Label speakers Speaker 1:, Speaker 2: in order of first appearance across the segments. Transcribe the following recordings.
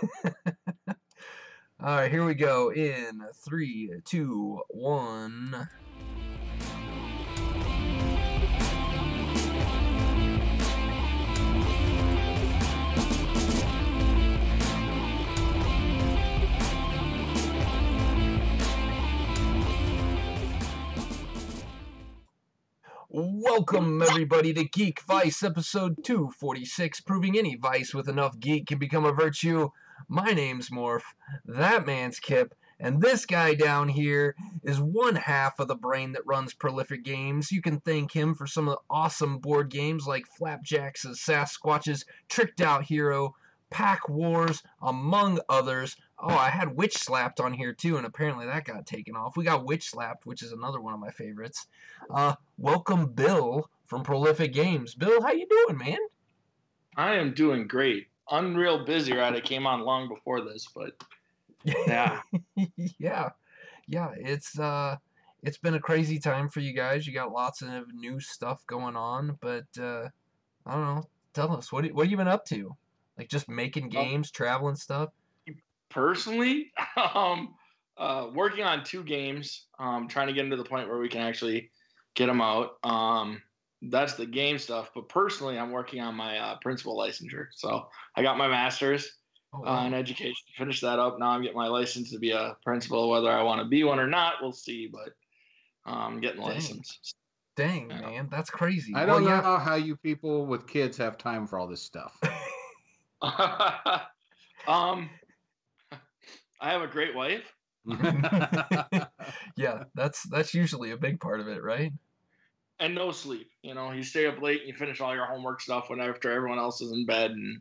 Speaker 1: All right, here we go in 3, 2, 1. Welcome, everybody, to Geekvice, episode 246, proving any vice with enough geek can become a virtue. My name's Morph, that man's Kip, and this guy down here is one half of the brain that runs Prolific Games. You can thank him for some of the awesome board games like Flapjacks and Sasquatches, Tricked Out Hero, Pack Wars, among others. Oh, I had Witch Slapped on here too, and apparently that got taken off. We got Witch Slapped, which is another one of my favorites. Welcome, Bill from Prolific Games. Bill, how you doing, man?
Speaker 2: I am doing great. Unreal busy, right? I came on long before this, but yeah.
Speaker 1: yeah. It's been a crazy time for you guys. You got lots of new stuff going on, but I don't know. Tell us, what have you been up to? Like just making games, traveling stuff?
Speaker 2: Personally, working on 2 games, trying to get them to the point where we can actually get them out. That's the game stuff. But personally, I'm working on my principal licensure. So I got my master's in education. Finished that up. Now I'm getting my license to be a principal. Whether I want to be one or not, we'll see. But I'm getting licensed.
Speaker 1: Dang, man, that's crazy.
Speaker 3: I don't know how you people with kids have time for all this stuff.
Speaker 2: I have a great wife.
Speaker 1: Yeah, that's usually a big part of it, right?
Speaker 2: And no sleep. You know, you stay up late and you finish all your homework stuff when after everyone else is in bed, and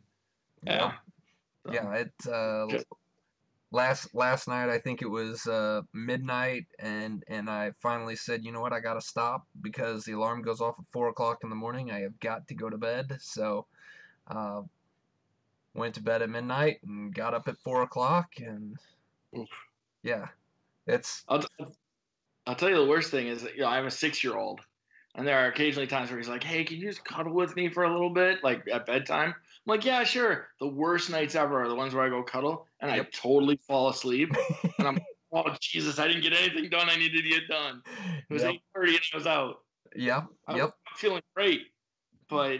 Speaker 1: yeah. It last night I think it was midnight, and I finally said, you know what, I gotta stop because the alarm goes off at 4 o'clock in the morning. I have got to go to bed. So went to bed at midnight and got up at 4 o'clock, and yeah, it's.
Speaker 2: I'll tell you the worst thing is that, I have a 6-year-old, and there are occasionally times where he's like, "Hey, can you just cuddle with me for a little bit, like at bedtime?" I'm like, "Yeah, sure." The worst nights ever are the ones where I go cuddle and I totally fall asleep, and I'm, "Oh Jesus, I didn't get anything done I needed to get done." It was 8:30 and I was out. I'm feeling great, but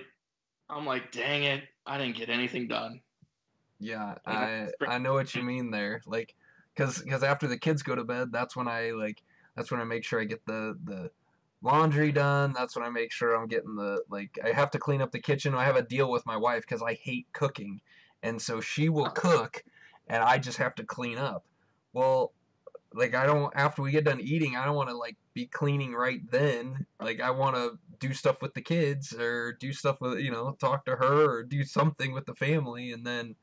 Speaker 2: I'm like, "Dang it, I didn't get anything done."
Speaker 1: Yeah, I know what you mean there. Like, cause after the kids go to bed, that's when I make sure I get the laundry done. That's when I make sure I'm getting I have to clean up the kitchen. I have a deal with my wife because I hate cooking, and so she will cook, and I just have to clean up. Well, after we get done eating, I don't want to be cleaning right then. I want to do stuff with the kids or do stuff with, talk to her or do something with the family, and then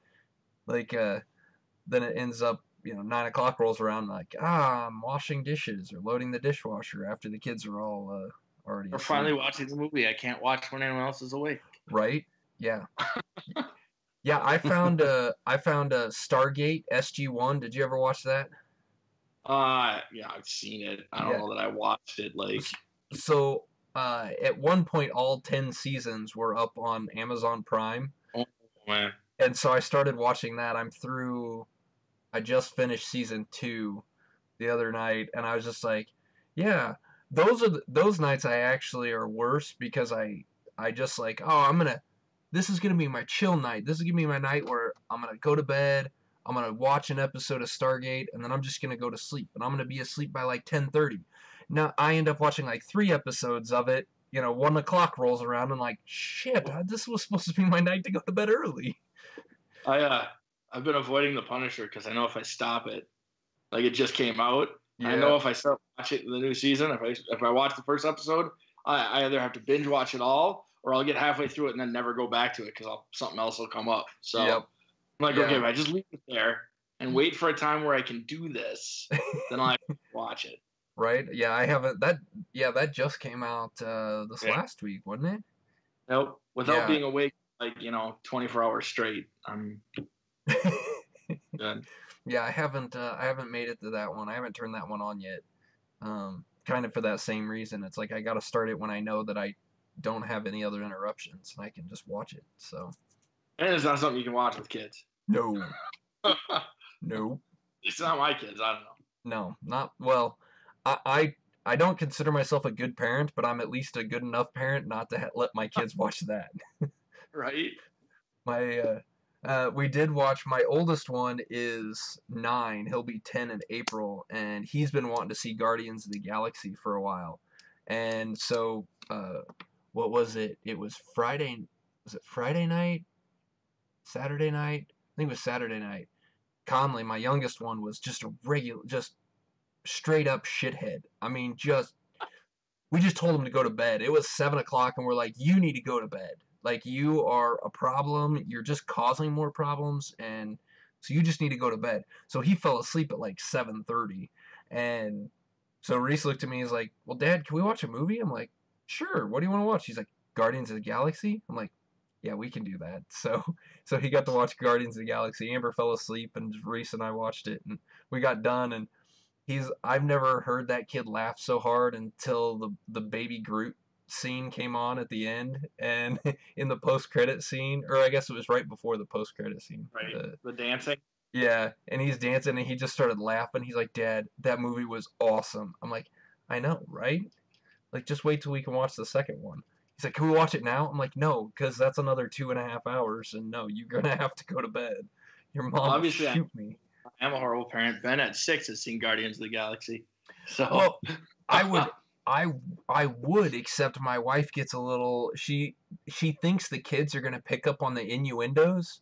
Speaker 1: then it ends up, 9 o'clock rolls around, I'm washing dishes or loading the dishwasher after the kids are all already
Speaker 2: asleep. Or finally watching the movie I can't watch when anyone else is awake.
Speaker 1: Right? Yeah. Yeah, I found a Stargate SG-1. Did you ever watch that?
Speaker 2: Yeah, I've seen it. I don't know that I watched it.
Speaker 1: So, at one point, all 10 seasons were up on Amazon Prime.
Speaker 2: Oh, man.
Speaker 1: And so I started watching that. I just finished season 2 the other night, and I was just like, yeah, those nights I actually are worse because I just this is gonna be my chill night. This is gonna be my night where I'm gonna go to bed. I'm gonna watch an episode of Stargate, and then I'm just gonna go to sleep, and I'm gonna be asleep by 10:30. Now I end up watching 3 episodes of it. 1 o'clock rolls around, and shit, this was supposed to be my night to go to bed early.
Speaker 2: I've been avoiding The Punisher because I know if I stop it, it just came out. Yeah. I know if I start watching the new season, if I watch the first episode, I either have to binge watch it all, or I'll get halfway through it and then never go back to it because something else will come up. So I'm okay, if I just leave it there and wait for a time where I can do this, then I'll watch it.
Speaker 1: Right? Yeah, I haven't. That just came out this last week, wasn't it?
Speaker 2: Nope. Without being awake 24 hours straight, I'm good.
Speaker 1: Yeah, I haven't made it to that one. I haven't turned that one on yet. Kind of for that same reason. It's I got to start it when I know that I don't have any other interruptions and I can just watch it. So.
Speaker 2: And it's not something you can watch with kids.
Speaker 1: No. Nope.
Speaker 2: It's not my kids. I don't know.
Speaker 1: No, not well. I don't consider myself a good parent, but I'm at least a good enough parent not to let my kids watch that.
Speaker 2: Right?
Speaker 1: We did watch. My oldest one is 9. He'll be 10 in April, and he's been wanting to see Guardians of the Galaxy for a while. And so, what was it? It was Friday. Was it Friday night? Saturday night? I think it was Saturday night. Conley, my youngest one, was just a regular, just straight up shithead. I mean, we just told him to go to bed. It was 7 o'clock, and we're like, you need to go to bed. Like, you are a problem. You're just causing more problems, and so you just need to go to bed. So he fell asleep at like 7:30, and so Reese looked at me. He's like, well, Dad, can we watch a movie? I'm like, sure. What do you want to watch? He's like, Guardians of the Galaxy. I'm like, yeah, we can do that. So he got to watch Guardians of the Galaxy. Amber fell asleep, and Reese and I watched it, and we got done, and I've never heard that kid laugh so hard until the baby Groot scene came on at the end, and in the post credit scene, or I guess it was right before the post credit scene.
Speaker 2: Right. The dancing.
Speaker 1: Yeah, and he's dancing, and he just started laughing. He's like, Dad, that movie was awesome. I'm like, I know, right? Like, just wait till we can watch the second one. He's like, can we watch it now? I'm like, no, because that's another 2.5 hours, and no, you're gonna have to go to bed. Your mom will
Speaker 2: Obviously,
Speaker 1: shoot me.
Speaker 2: I'm a horrible parent. Ben at 6 has seen Guardians of the Galaxy. So
Speaker 1: Well, I would, except my wife gets a little. She thinks the kids are gonna pick up on the innuendos,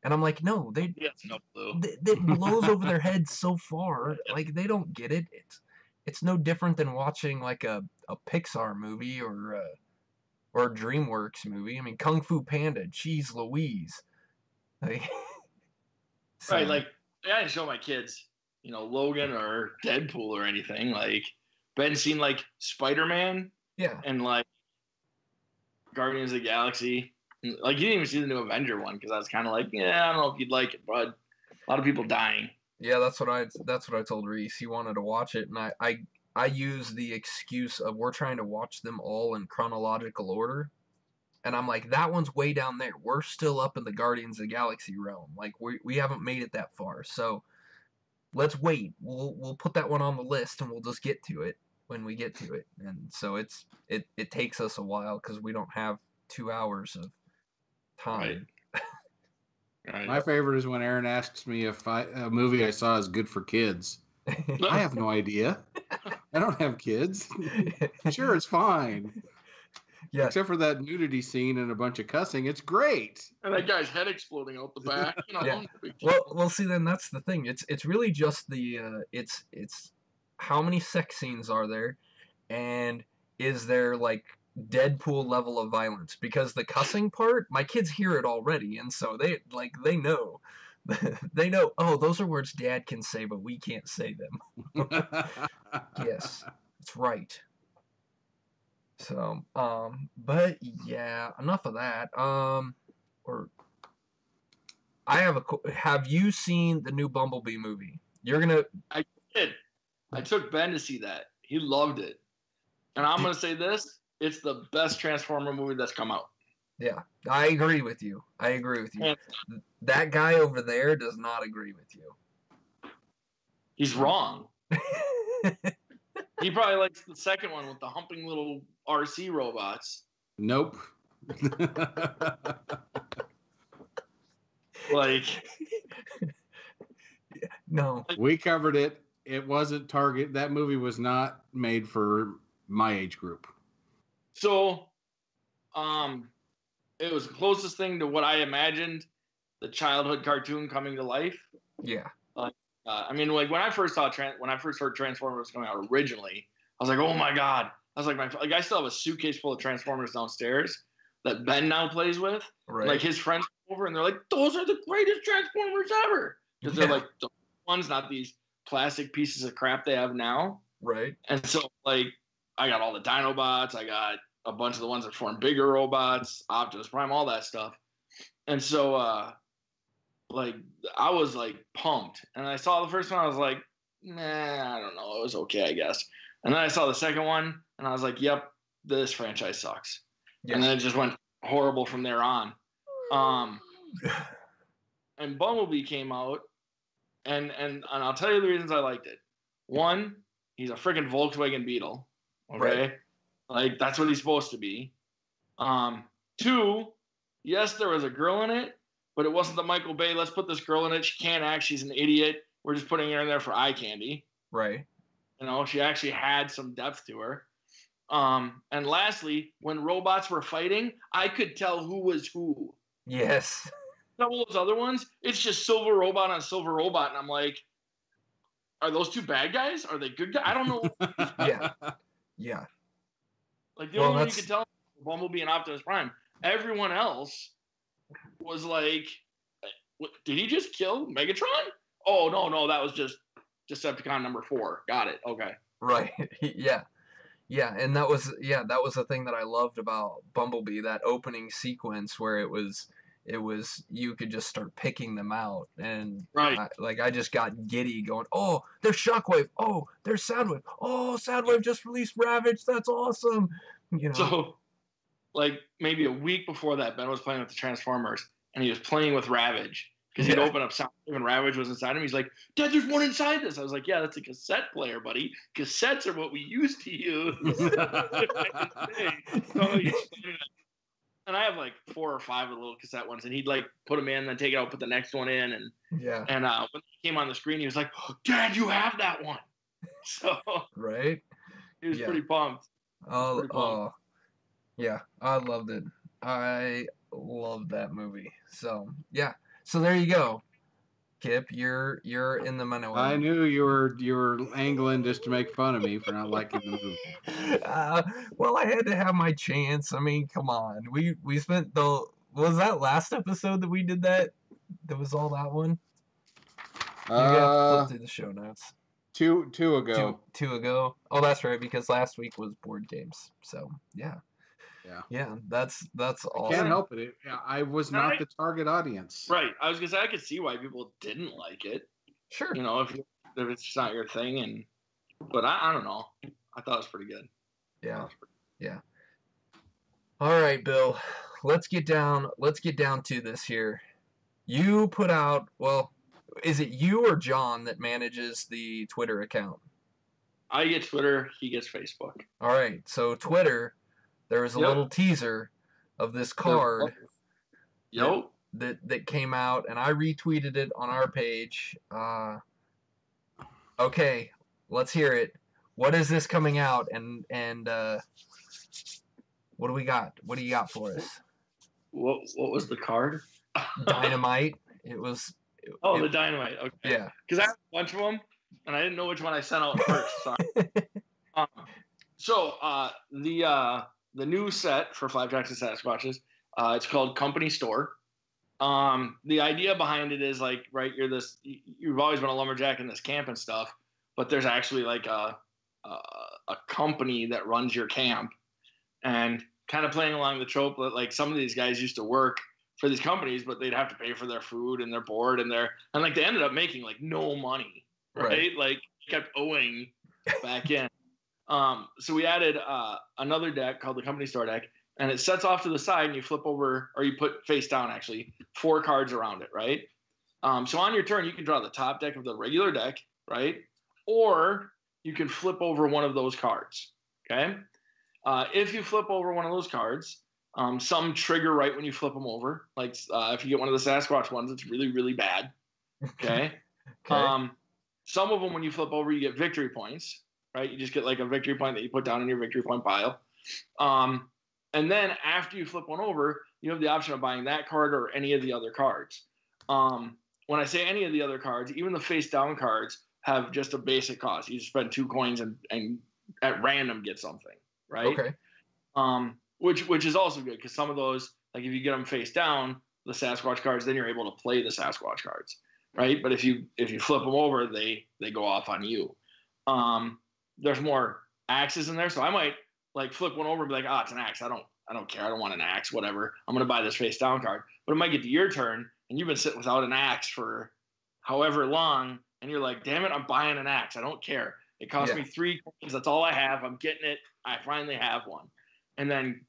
Speaker 1: and I'm like, no,
Speaker 2: he has no clue.
Speaker 1: It blows over their heads so far. Like, they don't get it. It's no different than watching like a Pixar movie or a DreamWorks movie. I mean, Kung Fu Panda, jeez Louise. Like, so,
Speaker 2: Right, like I didn't show my kids, Logan or Deadpool or anything. Like Ben's seen like Spider-Man
Speaker 1: yeah.
Speaker 2: and like Guardians of the Galaxy. Like you didn't even see the new Avenger one because I was kind of like, yeah, I don't know if you'd like it, bud. A lot of people dying.
Speaker 1: Yeah, that's what I told Reese. He wanted to watch it, and I use the excuse of we're trying to watch them all in chronological order. And I'm like, that one's way down there. We're still up in the Guardians of the Galaxy realm. Like, we haven't made it that far. So let's wait. We'll put that one on the list, and we'll just get to it when we get to it. And so it takes us a while because we don't have 2 hours of time.
Speaker 2: Right.
Speaker 3: My favorite is when Aaron asks me if a movie I saw is good for kids. I have no idea. I don't have kids. Sure, it's fine.
Speaker 1: Yeah.
Speaker 3: Except for that nudity scene and a bunch of cussing, it's great.
Speaker 2: And that guy's head exploding out the back.
Speaker 1: Yeah. Well, see, then that's the thing. It's really just it's how many sex scenes are there, and is there like Deadpool level of violence? Because the cussing part, my kids hear it already, and so they know. They know, oh, those are words Dad can say, but we can't say them. Yes, that's right. So, but yeah, enough of that. Have you seen the new Bumblebee movie?
Speaker 2: I did. I took Ben to see that. He loved it. And I'm going to say this, it's the best Transformer movie that's come out.
Speaker 1: Yeah, I agree with you. That guy over there does not agree with you.
Speaker 2: He's wrong. He probably likes the second one with the humping little RC robots.
Speaker 3: Nope.
Speaker 2: Like,
Speaker 1: no.
Speaker 3: We covered it. It wasn't target. That movie was not made for my age group.
Speaker 2: So, it was the closest thing to what I imagined the childhood cartoon coming to life.
Speaker 1: Yeah.
Speaker 2: I mean, like when I first heard Transformers coming out originally, I was like, oh my god! I was like, I still have a suitcase full of Transformers downstairs that Ben now plays with.
Speaker 1: Right.
Speaker 2: Like his friends come over and they're like, those are the greatest Transformers ever because they're like the ones, not these plastic pieces of crap they have now.
Speaker 1: Right.
Speaker 2: And so like, I got all the Dinobots, I got a bunch of the ones that form bigger robots, Optimus Prime, all that stuff. And so, like, I was like pumped, and I saw the first one. I was like, nah, I don't know. It was okay, I guess. And then I saw the second one, and I was like, yep, this franchise sucks. Yes. And then it just went horrible from there on. And Bumblebee came out, and I'll tell you the reasons I liked it. One, he's a freaking Volkswagen Beetle. Okay,
Speaker 1: Right.
Speaker 2: like that's what he's supposed to be. Two, yes, there was a girl in it, but it wasn't the Michael Bay. Let's put this girl in it. She can't act. She's an idiot. We're just putting her in there for eye candy.
Speaker 1: Right.
Speaker 2: You know, she actually had some depth to her. And lastly, when robots were fighting, I could tell who was who.
Speaker 1: Yes.
Speaker 2: Some of those other ones, it's just silver robot on silver robot, and I'm like, are those two bad guys? Are they good guys? I don't know.
Speaker 1: Yeah. Yeah.
Speaker 2: Like the only one you could tell Bumblebee and Optimus Prime. Everyone else was like, what, did he just kill Megatron? Oh no, that was just Decepticon number 4. Got it. Okay.
Speaker 1: Right. Yeah. Yeah, and that was the thing that I loved about Bumblebee, that opening sequence where it was you could just start picking them out, and
Speaker 2: right.
Speaker 1: I just got giddy going, oh, there's Shockwave, oh, there's Soundwave, oh, Soundwave just released Ravage, that's awesome, you know.
Speaker 2: So, like maybe a week before that, Ben was playing with the Transformers, and he was playing with Ravage because he'd open up Soundwave and Ravage was inside him. He's like, Dad, there's one inside this. I was like, yeah, that's a cassette player, buddy. Cassettes are what we used to use. And I have like 4 or 5 of the little cassette ones, and he'd like put them in, then take it out, put the next one in, and when it came on the screen, he was like, oh, Dad, you have that one. So
Speaker 1: right,
Speaker 2: he was pretty pumped.
Speaker 1: Yeah, I loved it. I loved that movie. So yeah, so there you go, Kip. You're in the money.
Speaker 3: I knew you were angling just to make fun of me for not liking the movie.
Speaker 1: Well, I had to have my chance. I mean, come on. We spent was that last episode that we did that? That was all that one? You have to flip through the show notes.
Speaker 3: Two ago.
Speaker 1: Two ago. Oh, that's right, because last week was board games. So yeah. Yeah, that's awesome.
Speaker 3: I can't help it. I was not the target audience.
Speaker 2: Right. I was gonna say I could see why people didn't like it.
Speaker 1: Sure.
Speaker 2: You know, if it's just not your thing, but I don't know. I thought it was pretty good.
Speaker 1: Yeah. Yeah. All right, Bill. Let's get down to this here. You put out, well, is it you or John that manages the Twitter account?
Speaker 2: I get Twitter, he gets Facebook.
Speaker 1: All right. So Twitter, there was a little teaser of this card that came out, and I retweeted it on our page. Okay, let's hear it. What is this coming out, and what do we got? What do you got for us?
Speaker 2: What was the card?
Speaker 1: Dynamite. It was.
Speaker 2: The Dynamite. Okay.
Speaker 1: Yeah.
Speaker 2: Because I have a bunch of them, and I didn't know which one I sent out first. Sorry. The new set for Flapjacks and Sasquatches, it's called Company Store. The idea behind it is like, right, you've always been a lumberjack in this camp and stuff, but there's actually like a company that runs your camp, and kind of playing along the trope that like some of these guys used to work for these companies, but they'd have to pay for their food and their board and like they ended up making like no money, right? Like kept owing back in. So we added another deck called the Company Store deck, and it sets off to the side, and you flip over, or you put face down, actually, 4 cards around it, right? So on your turn, you can draw the top deck of the regular deck, right? Or you can flip over one of those cards, okay? If you flip over one of those cards, some trigger right when you flip them over. Like if you get one of the Sasquatch ones, it's really, really bad, okay? Some of them, when you flip over, you get victory points. Right, you just get like a victory point that you put down in your victory point pile. And then after you flip one over, you have the option of buying that card or any of the other cards. When I say any of the other cards, even the face down cards have just a basic cost. You just spend 2 coins and at random get something, right?
Speaker 1: Okay.
Speaker 2: Which is also good, because some of those, like if you get them face down, the Sasquatch cards, then you're able to play the Sasquatch cards, right? But if you flip them over, they go off on you. There's more axes in there, so I might like flip one over and be like, it's an axe. I don't care. I don't want an axe. Whatever. I'm gonna buy this face down card. But it might get to your turn, and you've been sitting without an axe for however long, and you're like, damn it, I'm buying an axe. I don't care. It cost me 3 coins. That's all I have. I'm getting it. I finally have one. And then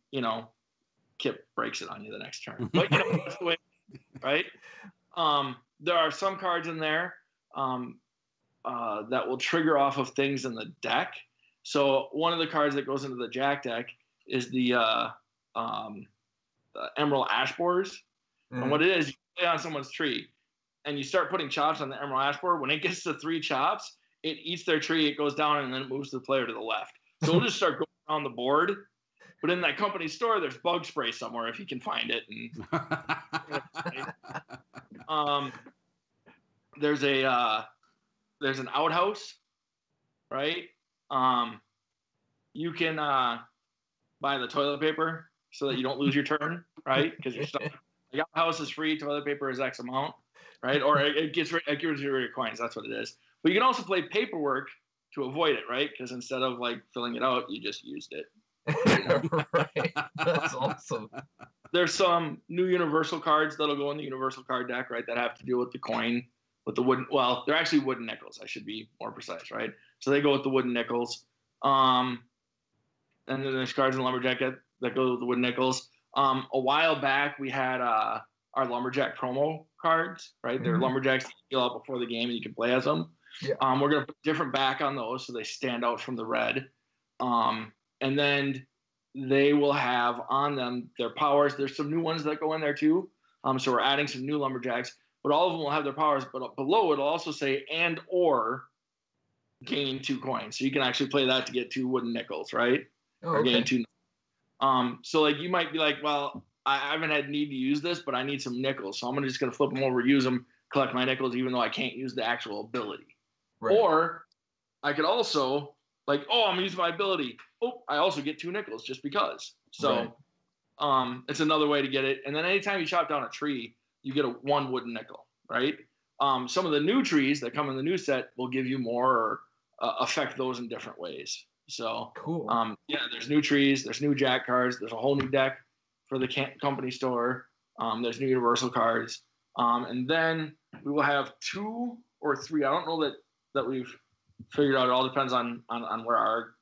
Speaker 2: Kip breaks it on you the next turn. But that's the way, right? There are some cards in there that will trigger off of things in the deck. So one of the cards that goes into the Jack deck is the Emerald Ash Borers. And what it is, you play on someone's tree, and you start putting chops on the Emerald Ash Borer. When it gets to 3 chops, it eats their tree, it goes down, and then it moves the player to the left. So we'll just start going on the board. But in that company store, there's bug spray somewhere if you can find it. And there's an outhouse, right? You can buy the toilet paper so that you don't lose your turn, right? Because you're stuck. The outhouse is free. Toilet paper is X amount, right? Or it gets rid of your coins. That's what it is. But you can also play paperwork to avoid it, right? Because instead of like filling it out, you just used it.
Speaker 1: Right. That's awesome.
Speaker 2: There's some new Universal cards that'll go in the Universal card deck, right? That have to do with the coin, with the wooden. Well, they're actually wooden nickels. I should be more precise, right? So they go with the wooden nickels. And then there's cards in Lumberjack that go with the wooden nickels. A while back, we had our Lumberjack promo cards, right? They're Lumberjacks that you fill out before the game, and you can play as them.
Speaker 1: Yeah.
Speaker 2: We're going to put different back on those so they stand out from the red. And then they will have on them their powers. There's some new ones that go in there too. So we're adding some new Lumberjacks, but all of them will have their powers. But below it'll also say and or gain 2 coins. So you can actually play that to get 2 wooden nickels, right?
Speaker 1: Oh,
Speaker 2: or gain 2. So like you might be like, well, I haven't had need to use this, but I need some nickels. So I'm just going to flip them over, use them, collect my nickels, even though I can't use the actual ability. Right. Or I could also like, oh, I'm going to use my ability. Oh, I also get 2 nickels just because. So it's another way to get it. And then anytime you chop down a tree, you get 1 wooden nickel, right? Some of the new trees that come in the new set will give you more or affect those in different ways. So
Speaker 1: cool.
Speaker 2: Yeah, there's new trees, there's new Jack cards, there's a whole new deck for the company store. There's new Universal cards. And then we will have 2 or 3. I don't know that we've figured out. It all depends on where our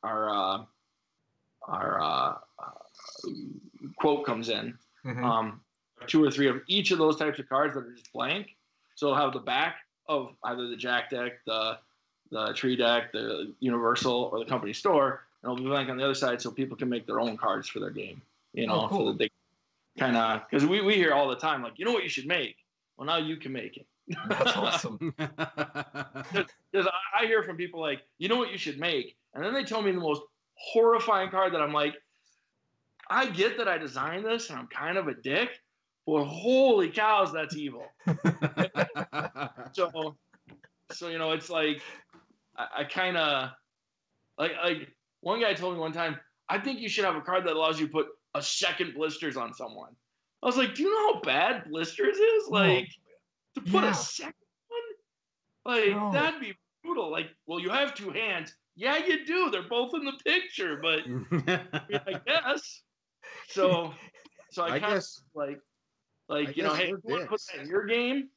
Speaker 2: quote comes in. 2 or 3 of each of those types of cards that are just blank. So it'll have the back of either the Jack deck, the tree deck, the Universal, or the company store, and it'll be blank on the other side so people can make their own cards for their game. You know,
Speaker 1: cool.
Speaker 2: So that they kind of, because we hear all the time, like, you know what you should make? Well, now you can make it.
Speaker 1: That's awesome.
Speaker 2: Because I hear from people like, you know what you should make? And then they tell me the most horrifying card that I'm like, I get that I designed this and I'm kind of a dick, but holy cows, that's evil. So you know, it's like, I kind of, like one guy told me one time, I think you should have a card that allows you to put a second blisters on someone. I was like, do you know how bad blisters is? Like, to put a second one? Like, that'd be brutal. Like, well, you have 2 hands. Yeah, you do. They're both in the picture, but I guess. So I guess like you know, hey, if you want to put that in your game,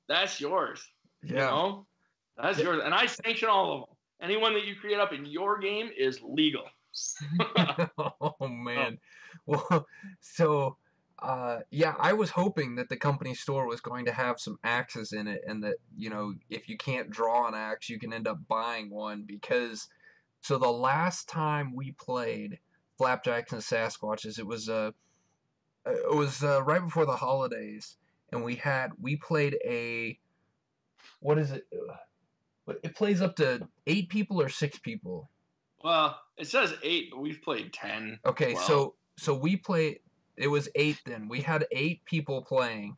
Speaker 2: that's yours. Yeah. You know? That's yours. And I sanction all of them. Anyone that you create up in your game is legal.
Speaker 1: Oh, man. Well, so, yeah, I was hoping that the company store was going to have some axes in it and that, you know, if you can't draw an axe, you can end up buying one because, so the last time we played Flapjacks and Sasquatches, it was right before the holidays, and we played a, what is it? It plays up to 8 people or 6 people.
Speaker 2: Well, it says 8, but we've played 10.
Speaker 1: Okay, 12. So we played. It was 8 then. We had 8 people playing,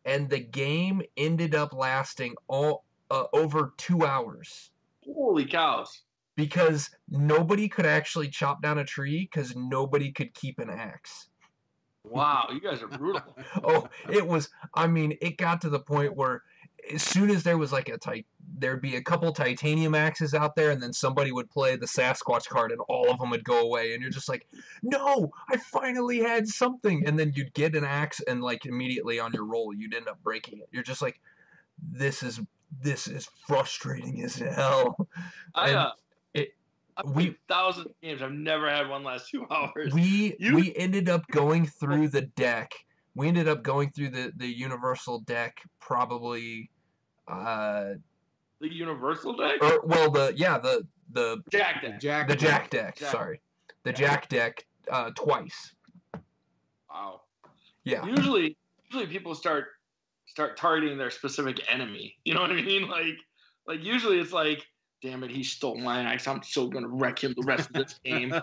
Speaker 1: and the game ended up lasting over 2 hours.
Speaker 2: Holy cows!
Speaker 1: Because nobody could actually chop down a tree because nobody could keep an axe.
Speaker 2: Wow, you guys are brutal.
Speaker 1: Oh, it was. I mean, it got to the point where as soon as there was like there'd be a couple titanium axes out there, and then somebody would play the Sasquatch card, and all of them would go away, and you're just like, no, I finally had something, and then you'd get an axe, and like immediately on your roll, you'd end up breaking it. You're just like, this is frustrating as hell.
Speaker 2: We thousands of games. I've never had one last 2 hours.
Speaker 1: We ended up going through the deck. We ended up going through the Universal deck probably
Speaker 2: The universal deck?
Speaker 1: The
Speaker 2: Jack deck.
Speaker 1: The Jack deck. Sorry, the Jack deck twice.
Speaker 2: Wow.
Speaker 1: Yeah.
Speaker 2: Usually people start targeting their specific enemy. You know what I mean? Like usually it's like, damn it, he stole my axe. I'm so gonna wreck him the rest of this game.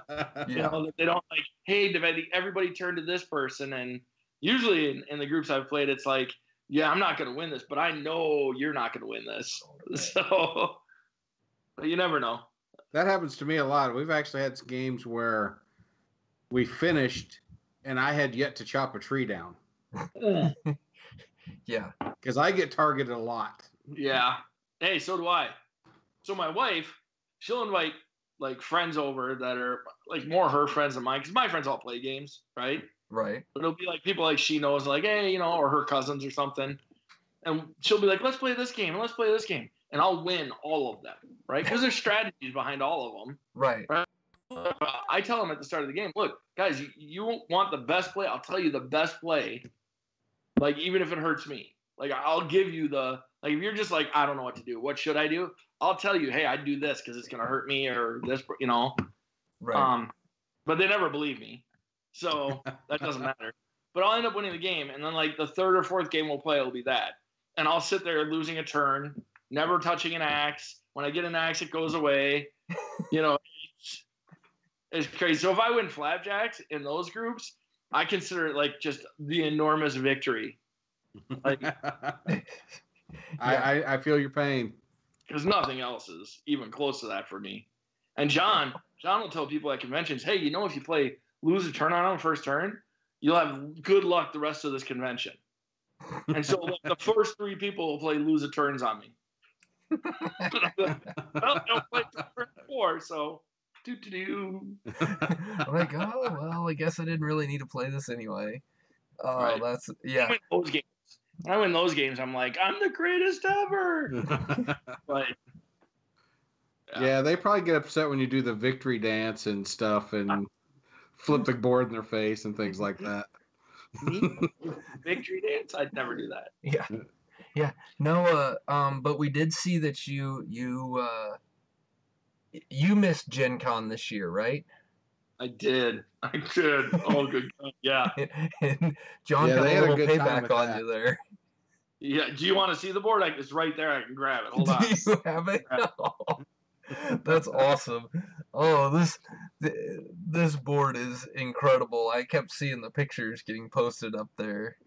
Speaker 2: You know, they don't like, hey, everybody turn to this person. And usually in the groups I've played, it's like, yeah, I'm not gonna win this, but I know you're not gonna win this. So, but you never know.
Speaker 3: That happens to me a lot. We've actually had some games where we finished and I had yet to chop a tree down.
Speaker 1: Yeah.
Speaker 3: Because I get targeted a lot.
Speaker 2: Yeah. Hey, so do I. So my wife, she'll invite like friends over that are like more her friends than mine, because my friends all play games, right?
Speaker 1: Right.
Speaker 2: But it'll be like people like she knows, like, hey, you know, or her cousins or something. And she'll be like, let's play this game, and let's play this game. And I'll win all of them, right? Because there's strategies behind all of them.
Speaker 1: Right.
Speaker 2: I tell them at the start of the game, look, guys, you want the best play? I'll tell you the best play. Like, even if it hurts me. Like, I'll give you the, like, if you're just like, I don't know what to do. What should I do? I'll tell you, hey, I'd do this because it's going to hurt me, or this, you know.
Speaker 1: Right.
Speaker 2: But they never believe me. So that doesn't matter. But I'll end up winning the game. And then, like, the third or fourth game we'll play will be that. And I'll sit there losing a turn, never touching an axe. When I get an axe, it goes away. You know, it's crazy. So if I win Flapjacks in those groups, I consider it like just the enormous victory. Like,
Speaker 3: I feel your pain.
Speaker 2: Because nothing else is even close to that for me. And John will tell people at conventions, hey, you know, if you lose a turn on him first turn, you'll have good luck the rest of this convention. And so like, the first three people will play lose a turns on me. Well, they'll play turn 4, so
Speaker 1: Like, oh well, I guess I didn't really need to play this anyway. Oh,
Speaker 2: right.
Speaker 1: That's yeah.
Speaker 2: When I win those games, I'm like, I'm the greatest ever. But
Speaker 3: yeah, they probably get upset when you do the victory dance and stuff and flip the board in their face and things like that.
Speaker 2: Me? Victory dance? I'd never do that.
Speaker 1: Yeah. No, but we did see that you missed Gen Con this year, right?
Speaker 2: I did. Oh, good God. Yeah.
Speaker 1: And John got a little payback on
Speaker 3: that.
Speaker 1: you there.
Speaker 2: Yeah. Do you want to see the board? It's right there. I can grab it. Hold on.
Speaker 1: Do you have it? No. That's awesome. Oh, this board is incredible. I kept seeing the pictures getting posted up there.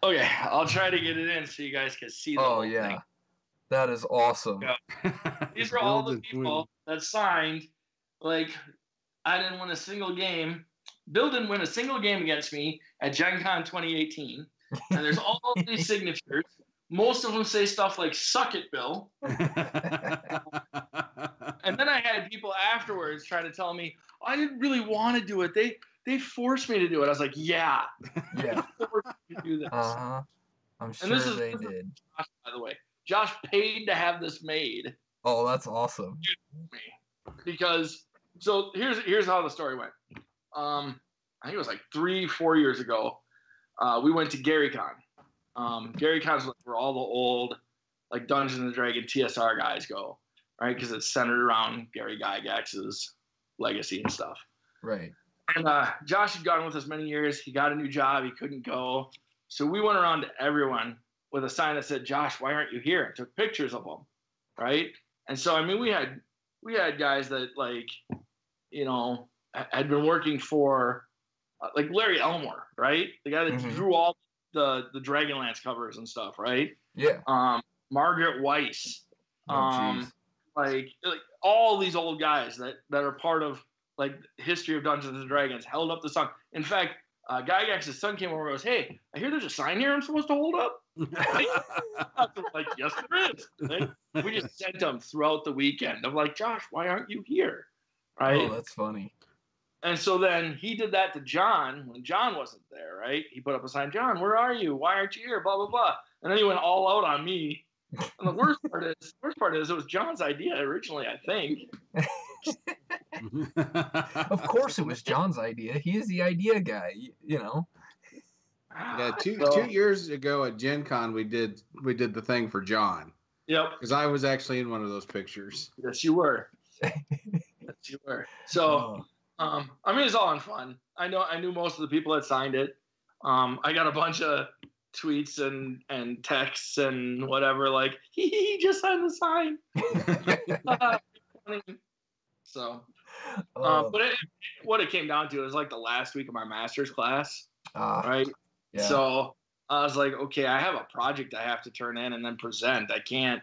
Speaker 2: Okay, I'll try to get it in so you guys can see the whole thing.
Speaker 1: That is awesome.
Speaker 2: Yeah. These are all the people that signed. Like, I didn't win a single game. Bill didn't win a single game against me at Gen Con 2018. And there's all these signatures. Most of them say stuff like, suck it, Bill. And then I had people afterwards try to tell me, I didn't really want to do it. They forced me to do it. I was like, yeah. They forced me to do this.
Speaker 1: Uh-huh. I'm sure they did.
Speaker 2: Josh, by the way. Josh paid to have this made.
Speaker 1: Oh, that's awesome.
Speaker 2: Because, so here's how the story went. I think it was like 3-4 years ago. We went to GaryCon. GaryCon is where all the old, like, Dungeons and Dragons TSR guys go, right? Because it's centered around Gary Gygax's legacy and stuff.
Speaker 1: Right.
Speaker 2: And Josh had gone with us many years. He got a new job. He couldn't go. So we went around to everyone with a sign that said, Josh, why aren't you here? And took pictures of them, right? And so, I mean, we had guys that, like, you know, had been working for, like, Larry Elmore, right? The guy that drew all the Dragonlance covers and stuff, right?
Speaker 1: Yeah.
Speaker 2: Margaret Weiss. Like all these old guys that are part of, like, history of Dungeons and Dragons held up the sign. In fact, Gygax's son came over and goes, hey, I hear there's a sign here I'm supposed to hold up. Like, yes, there is. Right? We just sent them throughout the weekend. I'm like, Josh, why aren't you here? Right?
Speaker 1: Oh, that's funny.
Speaker 2: And so then he did that to John when John wasn't there, right? He put up a sign, John, where are you? Why aren't you here? Blah, blah, blah. And then he went all out on me. And the worst part is it was John's idea originally, I think.
Speaker 1: Of course it was John's idea. He is the idea guy, you know.
Speaker 3: Yeah, two
Speaker 2: So,
Speaker 3: 2 years ago at Gen Con, we did the thing for John.
Speaker 2: Yep.
Speaker 3: Because I was actually in one of those pictures.
Speaker 2: Yes, you were. Yes, you were. So, I mean, it's all in fun. I knew most of the people that signed it. I got a bunch of tweets and texts and whatever, like, he just signed the sign. So, but what it came down to is like the last week of my master's class, right? Yeah. So I was like, okay, I have a project I have to turn in and then present. I can't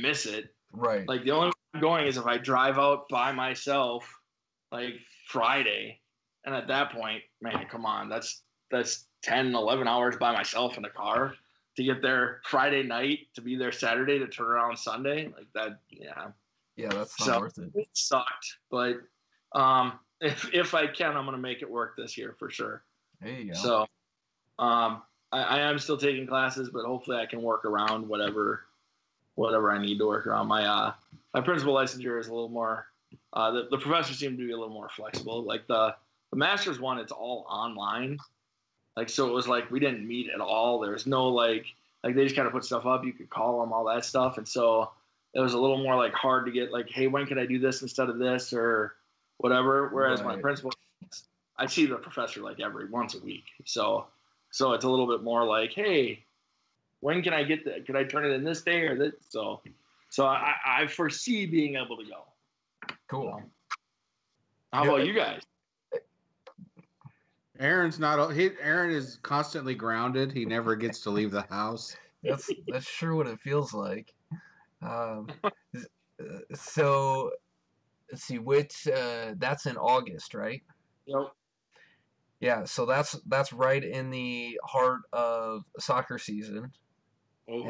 Speaker 2: miss it.
Speaker 1: Right.
Speaker 2: Like the only way I'm going is if I drive out by myself, like Friday, and at that point, man, come on, that's 10, 11 hours by myself in the car to get there Friday night, to be there Saturday, to turn around Sunday, like that. Yeah.
Speaker 1: Yeah, that's not worth it.
Speaker 2: It sucked, but if I can, I'm gonna make it work this year for sure.
Speaker 1: There you go.
Speaker 2: So, I am still taking classes, but hopefully I can work around whatever I need to work around. My principal licensure is a little more. The professors seem to be a little more flexible. Like the master's one, it's all online. Like, so it was like we didn't meet at all. There's no like they just kind of put stuff up. You could call them, all that stuff, and so it was a little more like hard to get like, hey, when can I do this instead of this or whatever. Whereas my principal, I see the professor like every once a week. So it's a little bit more like, hey, when can I get that? Can I turn it in this day or this? So I foresee being able to go.
Speaker 1: Cool.
Speaker 2: How about you guys?
Speaker 3: Aaron's not. Aaron is constantly grounded. He never gets to leave the house.
Speaker 1: That's sure what it feels like. So let's see, which that's in August, right?
Speaker 2: Yep.
Speaker 1: Yeah, so that's right in the heart of soccer season. Oh.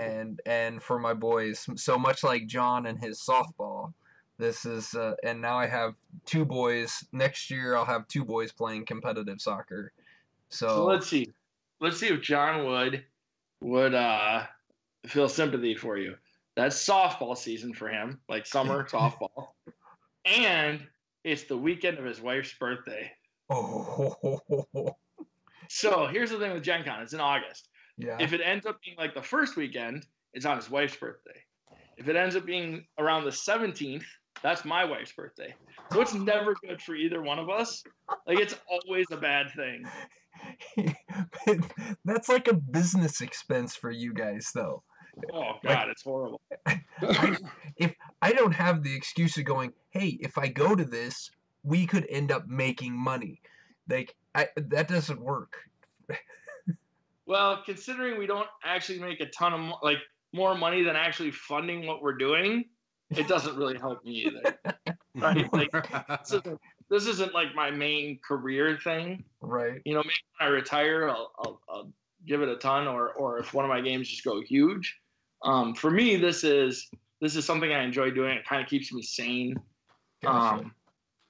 Speaker 1: And for my boys, so much like John and his softball, this is and now I have two boys. Next year I'll have two boys playing competitive soccer. So
Speaker 2: let's see if John would feel sympathy for you. That's softball season for him, like summer softball, and it's the weekend of his wife's birthday.
Speaker 1: Oh.
Speaker 2: So here's the thing with Gen Con. It's in August.
Speaker 1: Yeah.
Speaker 2: If it ends up being like the first weekend, it's on his wife's birthday. If it ends up being around the 17th, that's my wife's birthday. So it's never good for either one of us. Like, it's always a bad thing.
Speaker 1: That's like a business expense for you guys, though.
Speaker 2: Oh, God, it's horrible.
Speaker 1: If I don't have the excuse of going, hey, if I go to this, we could end up making money. Like, that doesn't work.
Speaker 2: Well, considering we don't actually make a ton of more money than actually funding what we're doing, it doesn't really help me either. Right? Like, this isn't like my main career thing.
Speaker 1: Right.
Speaker 2: You know, maybe when I retire, I'll give it a ton, or if one of my games just go huge. For me, this is something I enjoy doing. It kind of keeps me sane.
Speaker 1: Gotcha.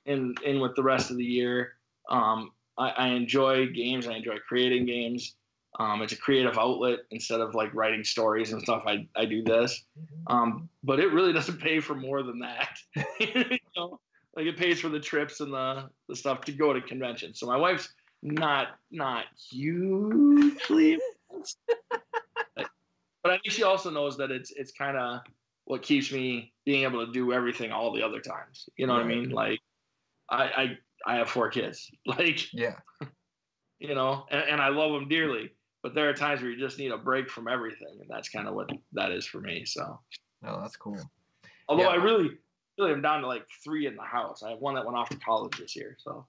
Speaker 2: In with the rest of the year. I enjoy games. I enjoy creating games. It's a creative outlet instead of like writing stories and stuff. I do this, but it really doesn't pay for more than that. You know, like it pays for the trips and the stuff to go to conventions. So my wife's not hugely, but I think she also knows that it's kind of what keeps me being able to do everything all the other times. You know what I mean? Like I have 4 kids. Like,
Speaker 1: yeah,
Speaker 2: you know, and I love them dearly. But there are times where you just need a break from everything, and that's kind of what that is for me. So,
Speaker 1: no, that's cool.
Speaker 2: Although I really am down to like 3 in the house. I have one that went off to college this year. So,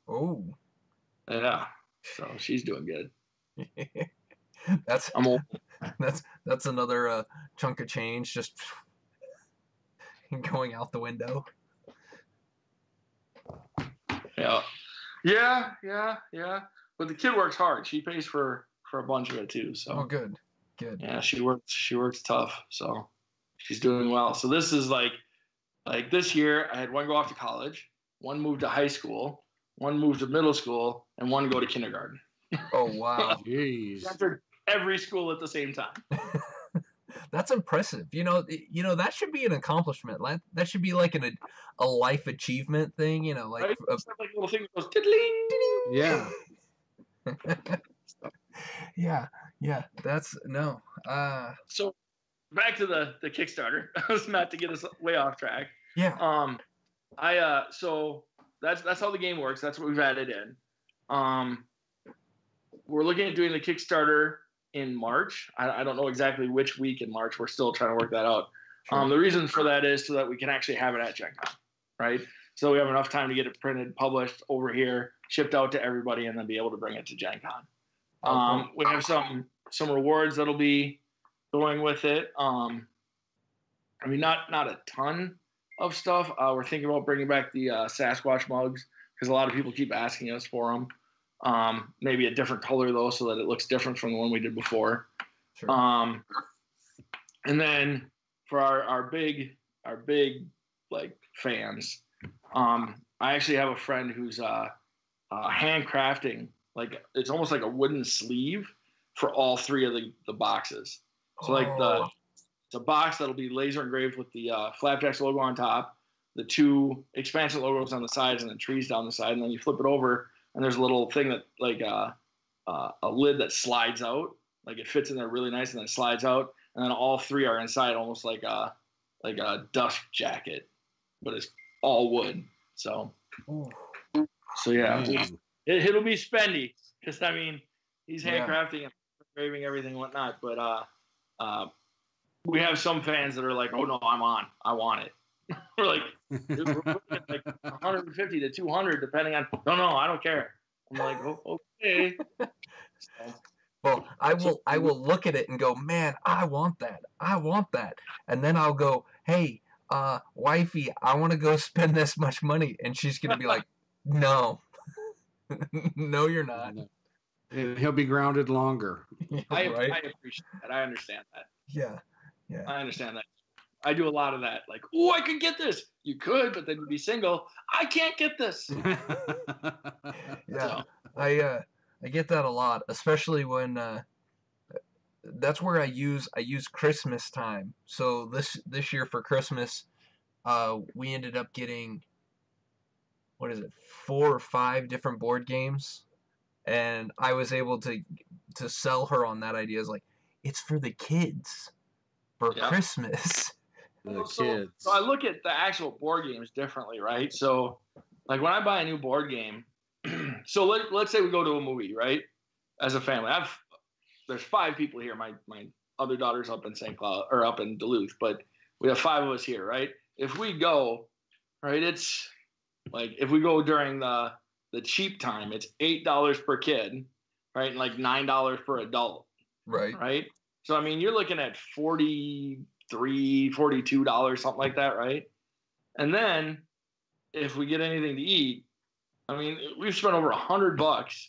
Speaker 2: yeah, so she's doing good. I'm old.
Speaker 1: That's another chunk of change just going out the window.
Speaker 2: Yeah. But the kid works hard. She pays for a bunch of it too. So
Speaker 1: good.
Speaker 2: Yeah, she works tough. So she's doing well. So this is like this year I had one go off to college, one moved to high school, one moved to middle school, and one go to kindergarten.
Speaker 1: Oh wow.
Speaker 3: Jeez.
Speaker 2: Entered every school at the same time.
Speaker 1: That's impressive. You know that should be an accomplishment. That should be like a life achievement thing. You know, like
Speaker 2: right? Like a little thing that goes tiddling.
Speaker 3: Yeah.
Speaker 1: Yeah, that's no.
Speaker 2: So back to the Kickstarter. Not to get us way off track.
Speaker 1: Yeah.
Speaker 2: So that's how the game works. That's what we've added in. We're looking at doing the Kickstarter in March. I don't know exactly which week in March. We're still trying to work that out.
Speaker 1: Sure.
Speaker 2: The reason for that is so that we can actually have it at Gen Con, right? So we have enough time to get it printed, published over here, shipped out to everybody, and then be able to bring it to Gen Con.
Speaker 1: Okay.
Speaker 2: We have some rewards that'll be going with it. I mean, not a ton of stuff. We're thinking about bringing back the Sasquatch mugs because a lot of people keep asking us for them. Maybe a different color though, so that it looks different from the one we did before.
Speaker 1: Sure.
Speaker 2: And then for our big like fans, I actually have a friend who's handcrafting, like it's almost like a wooden sleeve for all three of the boxes. So like it's a box that'll be laser engraved with the Flapjacks logo on top, the two expansion logos on the sides, and then trees down the side. And then you flip it over, and there's a little thing that like a lid that slides out, like it fits in there really nice, and then it slides out. And then all three are inside, almost like a dust jacket, but it's all wood. So yeah, it'll be spendy because I mean he's handcrafting and engraving everything and whatnot. But we have some fans that are like, "Oh no, I want it." We're like, dude, we're putting it like 150 to 200 depending on. No, I don't care. I'm like, oh, okay. So,
Speaker 1: well, I will look at it and go, man, I want that, and then I'll go, hey, wifey, I want to go spend this much money, and she's gonna be like, no, no, you're not.
Speaker 3: And he'll be grounded longer.
Speaker 2: I appreciate that. I understand that.
Speaker 1: Yeah.
Speaker 2: I understand that. I do a lot of that. Like, oh, I could get this. You could, but then you'd be single. I can't get this.
Speaker 1: Yeah, so. I get that a lot, especially when that's where I use Christmas time. So this year for Christmas, we ended up getting, what is it, 4 or 5 different board games, and I was able to sell her on that idea. As like, it's for the kids for Christmas.
Speaker 2: So I look at the actual board games differently, right? So like when I buy a new board game, so let's say we go to a movie, right? As a family, there's 5 people here. My other daughter's up in St. Cloud or up in Duluth, but we have 5 of us here, right? If we go, right, it's like if we go during the cheap time, it's $8 per kid, right, and like $9 per adult, right. So I mean, you're looking at $43, $42, something like that, right? And then if we get anything to eat, I mean, we've spent over $100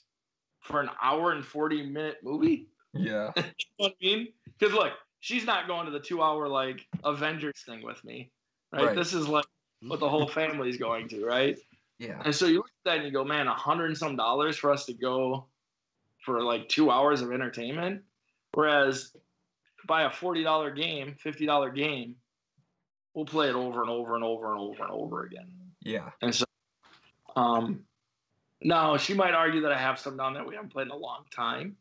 Speaker 2: for an hour and 40-minute movie.
Speaker 1: Yeah.
Speaker 2: You know what I mean? Because look, she's not going to the 2-hour like Avengers thing with me, right? This is like what the whole family's going to, right?
Speaker 1: Yeah.
Speaker 2: And so you look at that and you go, man, $100 and some for us to go for like 2 hours of entertainment, whereas buy a $40 game, $50 game, we'll play it over and over and over and over and over again.
Speaker 1: Yeah.
Speaker 2: And so, now she might argue that I have some down that we haven't played in a long time.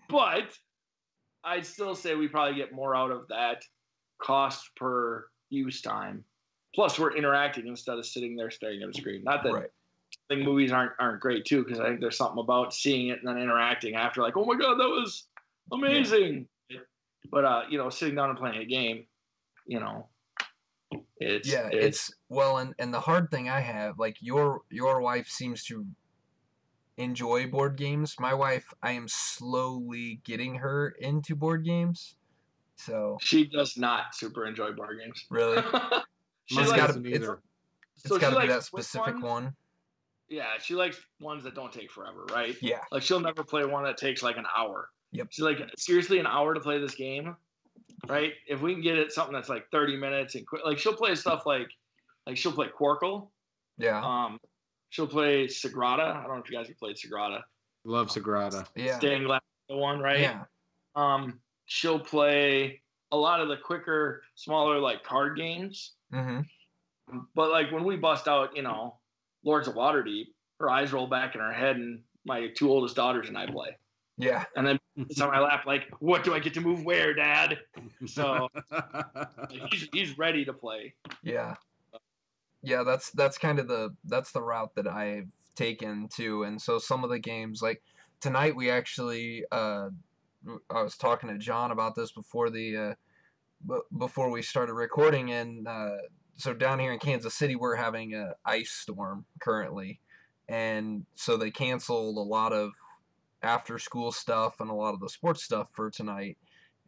Speaker 2: But I'd still say we probably get more out of that cost per use time. Plus, we're interacting instead of sitting there staring at a screen. Not that I think movies aren't great too, because I think there's something about seeing it and then interacting after, like, oh my god, that was amazing. Yeah. But sitting down and playing a game, it's
Speaker 1: well, and the hard thing I have, like your wife seems to enjoy board games. My wife, I am slowly getting her into board games. So
Speaker 2: she does not super enjoy board games.
Speaker 1: Really?
Speaker 3: It's got to be
Speaker 1: that specific one.
Speaker 2: Yeah, she likes ones that don't take forever, right?
Speaker 1: Yeah.
Speaker 2: Like she'll never play one that takes like an hour.
Speaker 1: Yep.
Speaker 2: She's like, seriously, an hour to play this game, right? If we can get it something that's like 30 minutes and quick, like she'll play stuff like she'll play Quarkle.
Speaker 1: Yeah.
Speaker 2: She'll play Sagrada. I don't know if you guys have played Sagrada.
Speaker 3: Love Sagrada.
Speaker 1: Yeah.
Speaker 2: Stained glass one, right?
Speaker 1: Yeah.
Speaker 2: She'll play a lot of the quicker, smaller like card games.
Speaker 1: Mm-hmm.
Speaker 2: But like when we bust out, Lords of Waterdeep, her eyes roll back in her head and my 2 oldest daughters and I play.
Speaker 1: Yeah.
Speaker 2: And then it's on my lap, like, what do I get to move where, Dad? So he's ready to play.
Speaker 1: Yeah. Yeah, that's kind of the route that I've taken too. And so some of the games, like tonight, we actually I was talking to John about this before before we started recording, and so down here in Kansas City, we're having a ice storm currently, and so they canceled a lot of after school stuff and a lot of the sports stuff for tonight.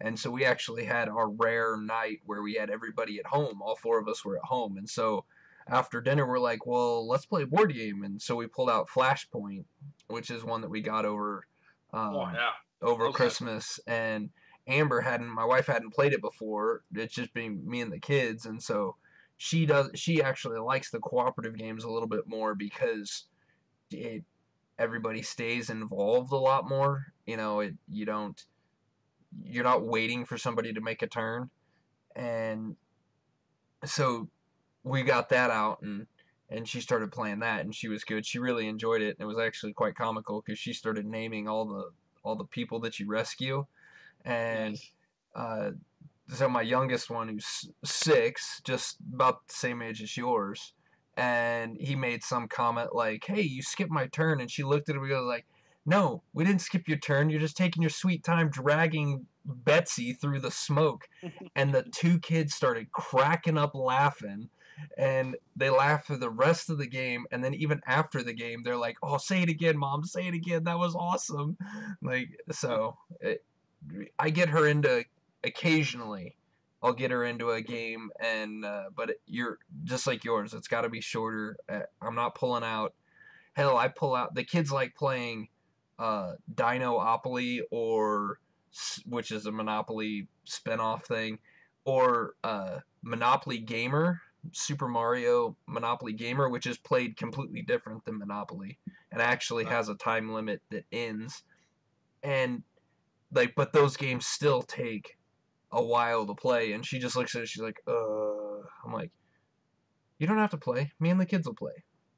Speaker 1: And so we actually had our rare night where we had everybody at home. All 4 of us were at home. And so after dinner, we're like, well, let's play a board game. And so we pulled out Flashpoint, which is one that we got over over Christmas. And my wife hadn't played it before. It's just been me and the kids. And so she actually likes the cooperative games a little bit more because everybody stays involved a lot more. You're not waiting for somebody to make a turn. And so we got that out, and she started playing that, and she was good. She really enjoyed it, and it was actually quite comical because she started naming all the people that you rescue. And nice. So my youngest one, who's 6, just about the same age as yours, and he made some comment like, hey, you skipped my turn. And she looked at him and goes like, no, we didn't skip your turn. You're just taking your sweet time dragging Betsy through the smoke. And the 2 kids started cracking up laughing, and they laughed for the rest of the game. And then even after the game, they're like, oh, say it again, Mom, say it again. That was awesome. I get her into, occasionally I'll get her into a game, and but you're just like yours. It's got to be shorter. I'm not pulling out. Hell, I pull out. The kids like playing Dino-opoly, which is a Monopoly spinoff thing, or Monopoly Gamer, Super Mario Monopoly Gamer, which is played completely different than Monopoly and actually has a time limit that ends. And but those games still take a while to play, and she just looks at it, she's like, I'm like, you don't have to play. Me and the kids will play.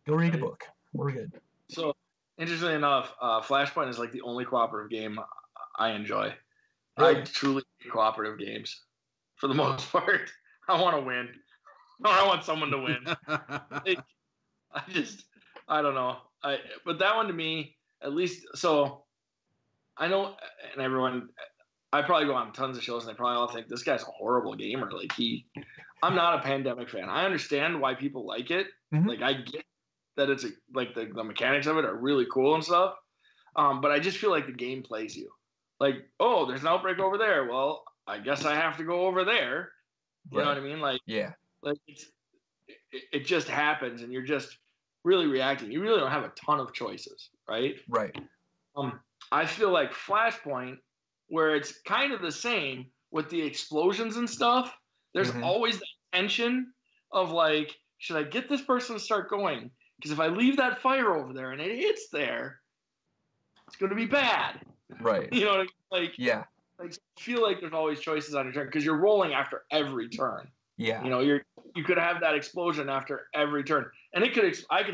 Speaker 1: Go read a book. We're good.
Speaker 2: So, interestingly enough, Flashpoint is like the only cooperative game I enjoy. Really? I truly hate cooperative games for the most part. I want to win. Or I want someone to win. I don't know. But that one to me, at least, so I know, and everyone, I probably go on tons of shows and they probably all think this guy's a horrible gamer. I'm not a Pandemic fan. I understand why people like it. Mm-hmm. Like, I get that it's the mechanics of it are really cool and stuff. But I just feel like the game plays you. Like, oh, there's an outbreak over there. Well, I guess I have to go over there. You know what I mean? Like, yeah. Like it just happens, and you're just really reacting. You really don't have a ton of choices, right?
Speaker 1: Right.
Speaker 2: I feel like Flashpoint, where it's kind of the same with the explosions and stuff. There's always that tension of like, should I get this person to start going? Because if I leave that fire over there and it hits there, it's going to be bad.
Speaker 1: Right.
Speaker 2: You know, yeah. Like, I feel like there's always choices on your turn because you're rolling after every turn.
Speaker 1: Yeah.
Speaker 2: You know, you could have that explosion after every turn, and I could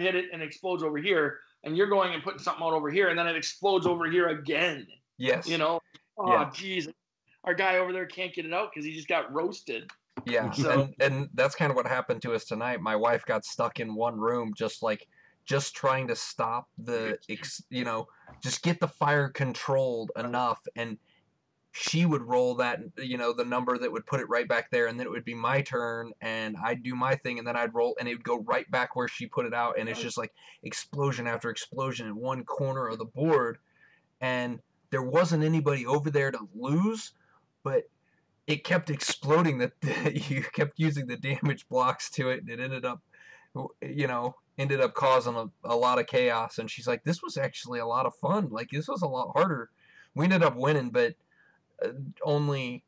Speaker 2: hit it and it explodes over here, and you're going and putting something out over here, and then it explodes over here again.
Speaker 1: Yes.
Speaker 2: You know, oh geez, our guy over there can't get it out because he just got roasted.
Speaker 1: Yeah. So, and that's kind of what happened to us tonight. My wife got stuck in one room, just trying to stop just get the fire controlled enough, and she would roll that, the number that would put it right back there, and then it would be my turn, and I'd do my thing, and then I'd roll, and it would go right back where she put it out, and it's just like explosion after explosion in one corner of the board, and there wasn't anybody over there to lose, but it kept exploding. That you kept using the damage blocks to it, and it ended up causing a lot of chaos. And she's like, this was actually a lot of fun. Like, this was a lot harder. We ended up winning, but only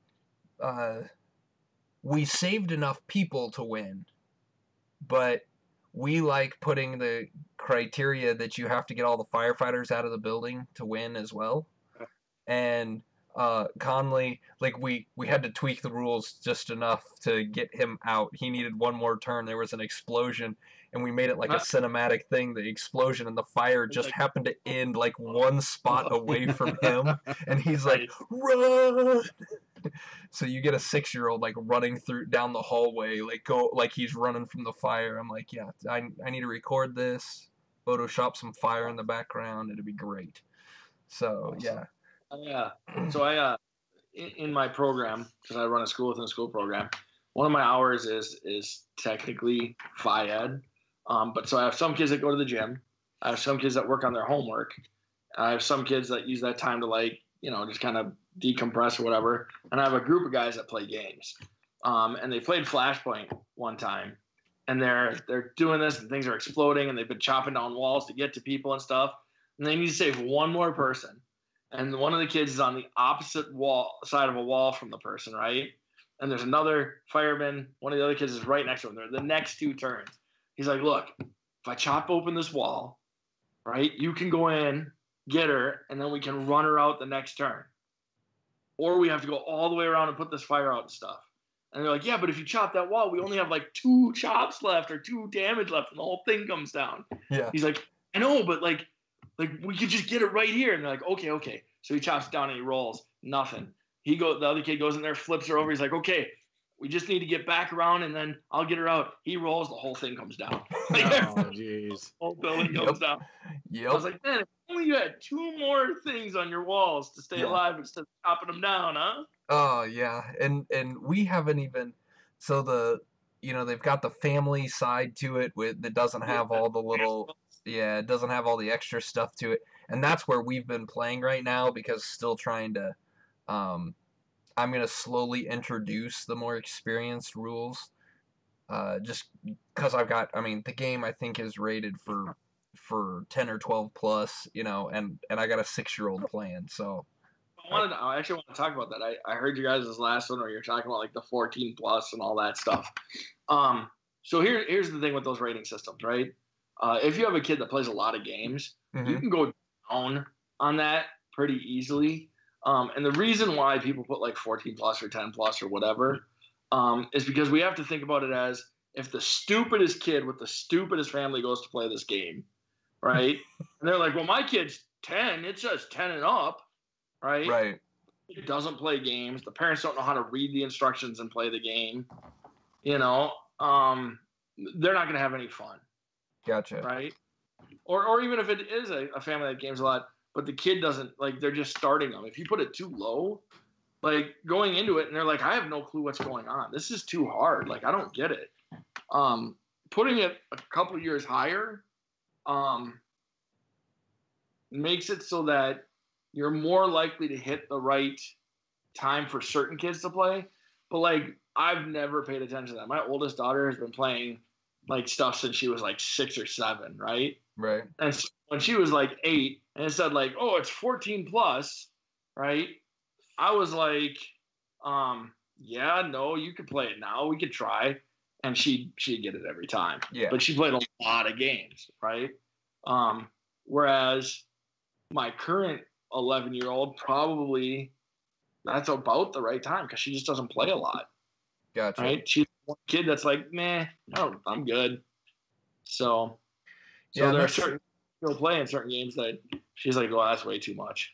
Speaker 1: we saved enough people to win, but we like putting the criteria that you have to get all the firefighters out of the building to win as well. And Conley, like we had to tweak the rules just enough to get him out. He needed one more turn. There was an explosion, and we made it like a cinematic thing. The explosion and the fire just happened to end like one spot away from him, and he's like, "Run!" So you get a 6-year-old like running through down the hallway, like he's running from the fire. I'm like, yeah, I need to record this, Photoshop some fire in the background. It'd be great. So yeah.
Speaker 2: Yeah. So in my program, because I run a school within a school program, one of my hours is technically phy ed. But so I have some kids that go to the gym. I have some kids that work on their homework. I have some kids that use that time to like, just kind of decompress or whatever. And I have a group of guys that play games. And they played Flashpoint one time. And they're doing this and things are exploding and they've been chopping down walls to get to people and stuff. And they need to save one more person. And one of the kids is on the opposite side of a wall from the person, right? And there's another fireman. One of the other kids is right next to him. They're the next 2 turns. He's like, look, if I chop open this wall, right, you can go in, get her, and then we can run her out the next turn. Or we have to go all the way around and put this fire out and stuff. And they're like, yeah, but if you chop that wall, we only have like 2 chops left or 2 damage left, and the whole thing comes down.
Speaker 1: Yeah.
Speaker 2: He's like, I know, but like we could just get it right here. And they're like, okay. So he chops it down and he rolls. Nothing. The other kid goes in there, flips her over. He's like, okay, we just need to get back around and then I'll get her out. He rolls, the whole thing comes down.
Speaker 3: Oh, jeez.
Speaker 2: Whole building goes down.
Speaker 1: Yep.
Speaker 2: I was like, man, if only you had 2 more things on your walls to stay alive instead of chopping them down, huh?
Speaker 1: Oh yeah, and we haven't even, so they've got the family side to it that doesn't have all the little, it doesn't have all the extra stuff to it, and that's where we've been playing right now because still trying to, I'm gonna slowly introduce the more experienced rules, just because the game I think is rated for 10 or 12 plus, and I got a 6-year-old playing, so.
Speaker 2: I actually want to talk about that. I heard you guys' last one where you're talking about like the 14 plus and all that stuff. So here's the thing with those rating systems, right? If you have a kid that plays a lot of games, you can go down on that pretty easily. And the reason why people put like 14 plus or 10 plus or whatever is because we have to think about it as if the stupidest kid with the stupidest family goes to play this game, right? And they're like, well, my kid's 10. It's just 10 and up. Right?
Speaker 1: Right.
Speaker 2: It doesn't play games. The parents don't know how to read the instructions and play the game. They're not going to have any fun.
Speaker 1: Gotcha.
Speaker 2: Right? Or even if it is a family that games a lot, but the kid doesn't, like, they're just starting them. If you put it too low, like, going into it, and they're like, I have no clue what's going on. This is too hard. Like, I don't get it. Putting it a couple years higher makes it so that you're more likely to hit the right time for certain kids to play. But, like, I've never paid attention to that. My oldest daughter has been playing, like, stuff since she was, like, 6 or 7, right?
Speaker 1: Right.
Speaker 2: And so when she was, like, 8, and it said, like, oh, it's 14 plus, right? I was like, yeah, no, you could play it now. We could try. And she'd get it every time.
Speaker 1: Yeah.
Speaker 2: But she played a lot of games, right? Whereas my current 11-year-old probably that's about the right time because she just doesn't play a lot.
Speaker 1: Gotcha.
Speaker 2: Right? She's one kid that's like, meh, I'm good. So there are certain people playing certain games that she's like, well, that's way too much.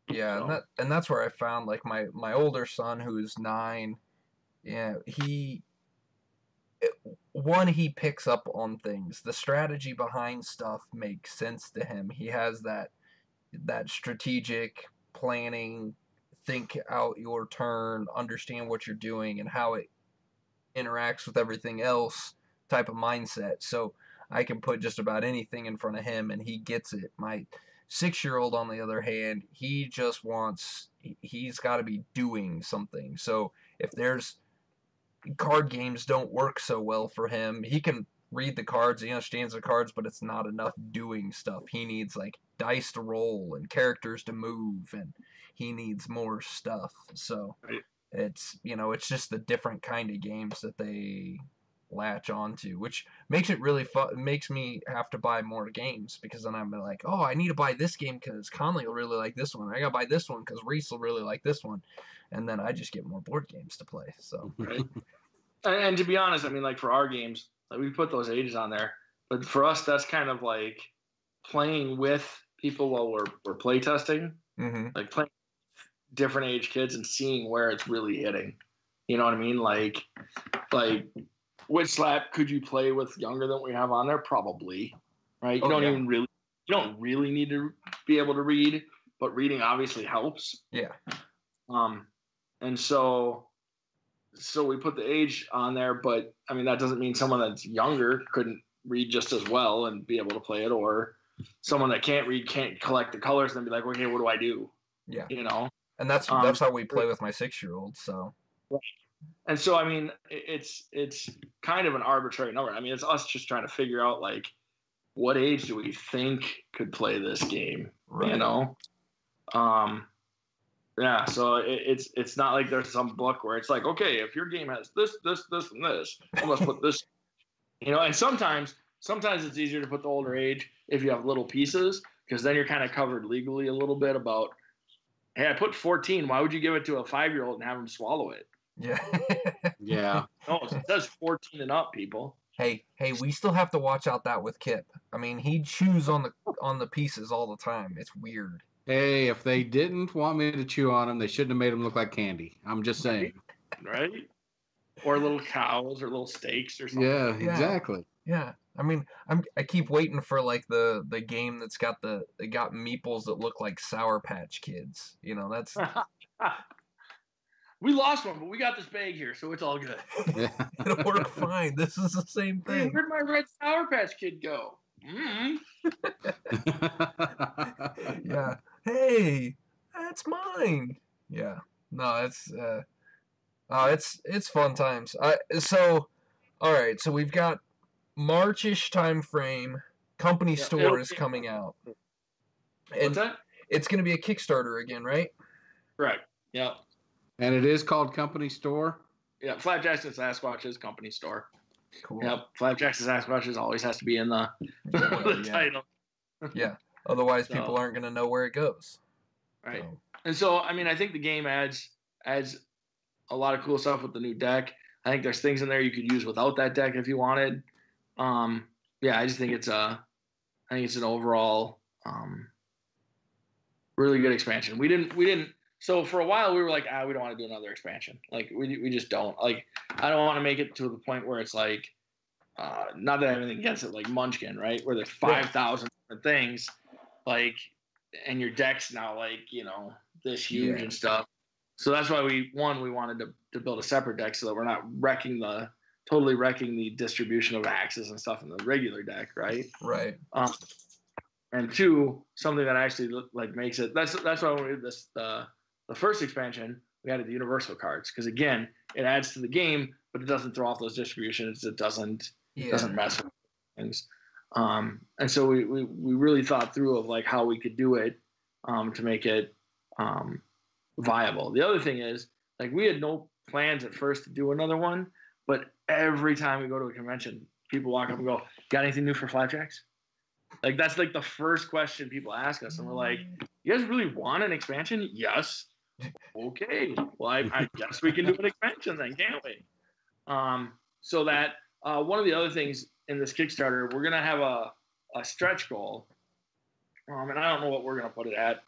Speaker 1: Yeah, so. and that's where I found like my older son who's 9. Yeah, he picks up on things. The strategy behind stuff makes sense to him. He has that strategic planning, think out your turn, understand what you're doing and how it interacts with everything else type of mindset. So I can put just about anything in front of him and he gets it. My 6-year-old, on the other hand, he just he's got to be doing something. So if there's card games don't work so well for him, he can read the cards, he understands the cards, but it's not enough doing stuff. He needs like dice to roll and characters to move, and he needs more stuff. So it's it's just the different kind of games that they latch onto, which makes it really fun. Makes me have to buy more games because then I'm like, oh, I need to buy this game because Conley will really like this one. I gotta buy this one because Reese will really like this one, and then I just get more board games to play. So
Speaker 2: right. And to be honest, I mean, like for our games, like we put those ages on there, but for us, that's kind of like playing with people while we're play testing, like playing with different age kids and seeing where it's really hitting. You know what I mean? Like which slap could you play with younger than we have on there? Probably, right? You don't really need to be able to read, but reading obviously helps.
Speaker 1: Yeah.
Speaker 2: And so we put the age on there, but I mean that doesn't mean someone that's younger couldn't read just as well and be able to play it, or someone that can't read can't collect the colors and be like, okay, what do I do?
Speaker 1: Yeah.
Speaker 2: You know.
Speaker 1: And that's how we play with my 6-year-old. So.
Speaker 2: And so I mean it's kind of an arbitrary number. I mean it's us just trying to figure out like what age do we think could play this game, right. You know? Yeah, so it's not like there's some book where it's like, okay, if your game has this, and this, you must put this. You know, and sometimes it's easier to put the older age if you have little pieces, because then you're kind of covered legally a little bit about, hey, I put 14. Why would you give it to a 5-year-old and have him swallow it?
Speaker 1: Yeah.
Speaker 3: Yeah.
Speaker 2: No, it says 14 and up, people.
Speaker 1: Hey, we still have to watch out that with Kip. I mean, he chews on the pieces all the time. It's weird.
Speaker 3: Hey, if they didn't want me to chew on them, they shouldn't have made them look like candy. I'm just saying.
Speaker 2: Right? Or little cows or little steaks or something.
Speaker 3: Yeah, exactly.
Speaker 1: Yeah. I mean, I keep waiting for like the game that's got meeples that look like Sour Patch Kids. You know, that's
Speaker 2: we lost one, but we got this bag here, so it's all good.
Speaker 3: Yeah.
Speaker 1: It'll work fine. This is the same thing.
Speaker 2: Hey, where'd my red Sour Patch Kid go?
Speaker 1: Yeah. Hey, that's mine. Yeah. No, it's fun times. So all right, so we've got March-ish time frame. Company store is coming out. And
Speaker 2: what's that?
Speaker 1: It's going to be a Kickstarter again, right?
Speaker 2: Correct. Yeah.
Speaker 3: And it is called Company Store?
Speaker 2: Yeah, Flapjacks and Sasquatches Company Store.
Speaker 1: Cool.
Speaker 2: Yep, Flapjacks and Sasquatches always has to be in the title.
Speaker 1: Yeah. Otherwise, people aren't going to know where it goes.
Speaker 2: Right. So. And so, I mean, I think the game adds a lot of cool stuff with the new deck. I think there's things in there you could use without that deck if you wanted. Yeah, I just think it's an overall really good expansion. We didn't. So for a while we were like, we don't want to do another expansion. Like we just don't. Like I don't want to make it to the point where it's like, not that I have anything against it, like Munchkin, right? Where there's 5,000 different things, like, and your deck's now like, you know, this huge and stuff. So that's why we wanted to build a separate deck so that we're not totally wrecking the distribution of axes and stuff in the regular deck, right?
Speaker 1: Right.
Speaker 2: And two, something that actually like makes it. That's why when we did this the first expansion, we added the universal cards because again, it adds to the game, but it doesn't throw off those distributions. It doesn't mess with things. And so we really thought through of like how we could do it to make it viable. The other thing is like we had no plans at first to do another one, but every time we go to a convention, people walk up and go, "Got anything new for Flapjacks?" Like that's like the first question people ask us, and we're like, "You guys really want an expansion?" Yes. Okay. Well, I guess we can do an expansion then, can't we? So that one of the other things in this Kickstarter, we're gonna have a stretch goal, and I don't know what we're gonna put it at.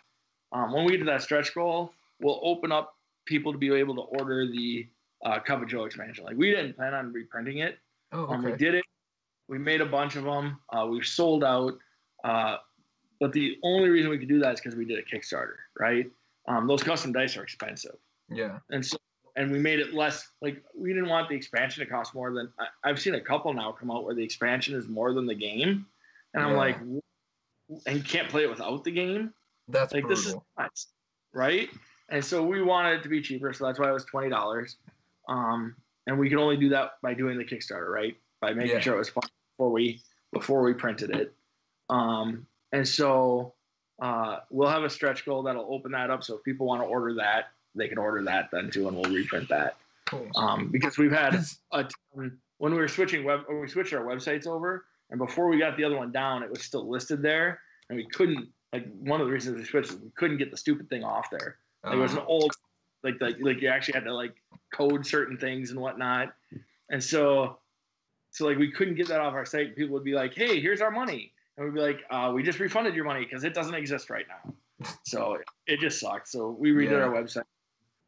Speaker 2: When we get to that stretch goal, we'll open up people to be able to order the Cup of Joe expansion. Like we didn't plan on reprinting it.
Speaker 1: Oh, okay.
Speaker 2: We did it. We made a bunch of them. We've sold out. But the only reason we could do that is because we did a Kickstarter, right? Those custom dice are expensive.
Speaker 1: Yeah.
Speaker 2: And we made it less, like we didn't want the expansion to cost more than, I've seen a couple now come out where the expansion is more than the game. And I'm like, and you can't play it without the game.
Speaker 1: That's
Speaker 2: like,
Speaker 1: brutal.
Speaker 2: This is nuts, right? And so we wanted it to be cheaper. So that's why it was $20. And we could only do that by doing the Kickstarter, right? By making sure it was fun before we printed it. And so we'll have a stretch goal that'll open that up. So if people want to order that, they can order that then too, and we'll reprint that.
Speaker 1: Cool.
Speaker 2: Because we've had a ton when we switched our websites over, and before we got the other one down, it was still listed there, and we couldn't, like, one of the reasons we switched is we couldn't get the stupid thing off there. Like, it was an old, like you actually had to like code certain things and whatnot, and so like we couldn't get that off our site. People would be like, "Hey, here's our money," and we'd be like, "We just refunded your money because it doesn't exist right now." So it just sucked. So we redid our website.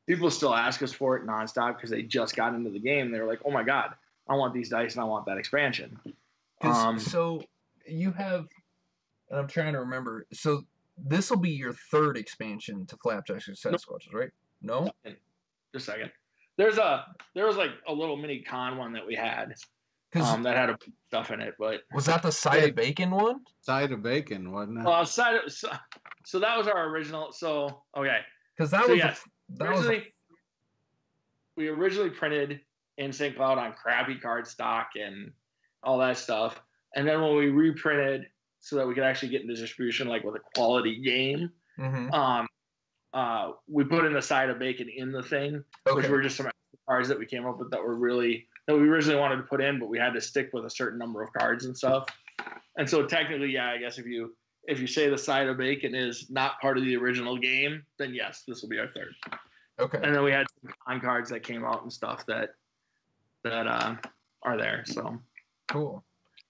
Speaker 2: People still ask us for it nonstop because they just got into the game. They were like, "Oh my god, I want these dice and I want that expansion."
Speaker 1: So you have, and I'm trying to remember. So this will be your third expansion to Flapjacks and Sasquatches, right? No?
Speaker 2: Just a second. There was like a little mini con one that we had that had a stuff in it, but
Speaker 1: was that the side of bacon one?
Speaker 3: Side of bacon, wasn't it?
Speaker 2: Well, so that was our original. So okay,
Speaker 1: because
Speaker 2: we originally printed in St. Cloud on crappy cardstock and all that stuff, and then when we reprinted so that we could actually get into distribution like with a quality game, we put in the side of bacon in the thing, which were just some cards that we came up with that we originally wanted to put in, but we had to stick with a certain number of cards and stuff. And so technically, yeah, I guess if you say the side of bacon is not part of the original game, then yes, this will be our third.
Speaker 1: Okay.
Speaker 2: And then we had some con cards that came out and stuff that are there. So
Speaker 1: cool.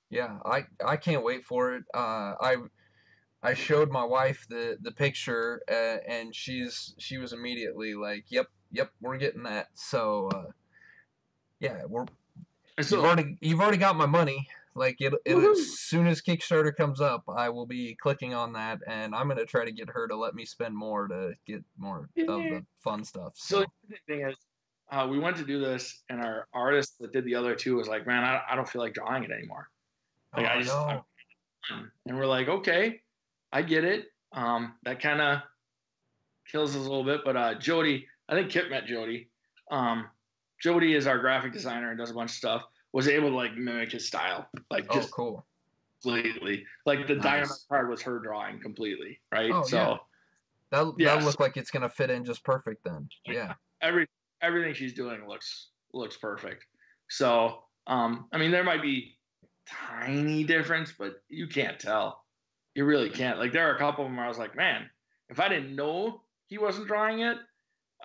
Speaker 1: Yeah, I can't wait for it. I showed my wife the picture, and she was immediately like, "Yep, we're getting that." So yeah, you've already got my money. Like as soon as Kickstarter comes up, I will be clicking on that, and I'm gonna try to get her to let me spend more to get more of the fun stuff.
Speaker 2: So the thing is, we went to do this, and our artist that did the other two was like, "Man, I don't feel like drawing it anymore." Like and we're like, "Okay, I get it." That kind of kills us a little bit, but Jody, I think Kip met Jody. Jody is our graphic designer and does a bunch of stuff. Was able to like mimic his style, like just
Speaker 1: cool,
Speaker 2: completely. Like the dynamite card was her drawing completely, right?
Speaker 1: Oh,
Speaker 2: so
Speaker 1: that'll look like it's gonna fit in just perfect then. Yeah,
Speaker 2: everything she's doing looks perfect. So I mean, there might be tiny difference, but you can't tell. You really can't. Like there are a couple of them where I was like, man, if I didn't know he wasn't drawing it,